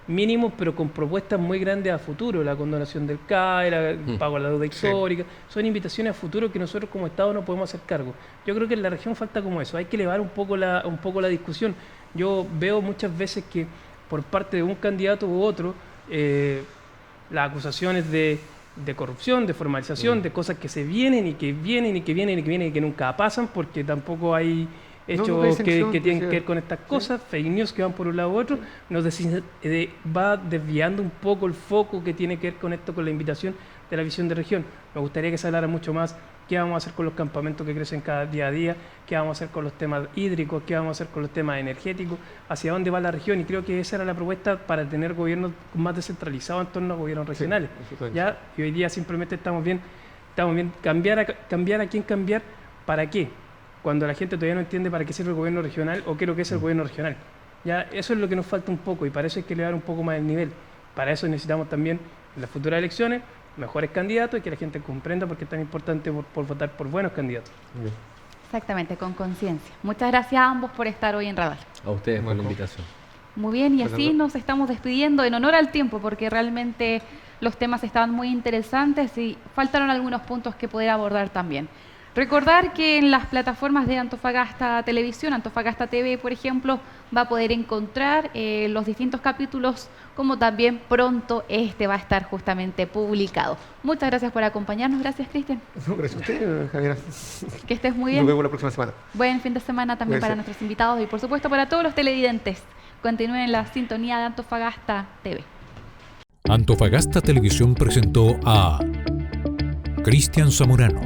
mínimo, pero con propuestas muy grandes a futuro, la condonación del CAE, el pago a la deuda histórica, son invitaciones a futuro que nosotros como Estado no podemos hacer cargo. Yo creo que en la región falta como eso, hay que elevar un poco la discusión. Yo veo muchas veces que por parte de un candidato u otro, las acusaciones de corrupción, de formalización, de cosas que se vienen y que vienen y que vienen y que vienen y que nunca pasan porque tampoco hay hechos que tienen que ver con estas cosas, fake news que van por un lado u otro, va desviando un poco el foco que tiene que ver con esto, con la invitación de la visión de región. Me gustaría que se hablara mucho más qué vamos a hacer con los campamentos que crecen cada día a día, qué vamos a hacer con los temas hídricos, qué vamos a hacer con los temas energéticos, hacia dónde va la región, y creo que esa era la propuesta para tener gobiernos más descentralizados en torno a gobiernos regionales. ¿Ya? Y hoy día simplemente estamos bien cambiar a quién cambiar, ¿para qué? Cuando la gente todavía no entiende para qué sirve el gobierno regional o qué es lo que es el gobierno regional. Ya, eso es lo que nos falta un poco y para eso hay que elevar un poco más el nivel. Para eso necesitamos también en las futuras elecciones mejores candidatos y que la gente comprenda por qué es tan importante por votar por buenos candidatos. Bien. Exactamente, con conciencia. Muchas gracias a ambos por estar hoy en Radar. A ustedes por la invitación. Muy bien, y así nos estamos despidiendo en honor al tiempo, porque realmente los temas estaban muy interesantes y faltaron algunos puntos que poder abordar también. Recordar que en las plataformas de Antofagasta Televisión, Antofagasta TV, por ejemplo, va a poder encontrar los distintos capítulos, como también pronto este va a estar justamente publicado. Muchas gracias por acompañarnos. Gracias, Cristian. No, gracias a usted, Javiera. Que estés muy bien. Nos vemos la próxima semana. Buen fin de semana también para nuestros invitados y, por supuesto, para todos los televidentes. Continúen en la sintonía de Antofagasta TV. Antofagasta Televisión presentó a Cristian Zamorano,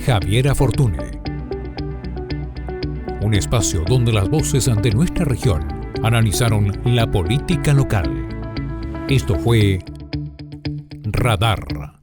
Javiera Fortune. Un espacio donde las voces de nuestra región analizaron la política local. Esto fue Radar.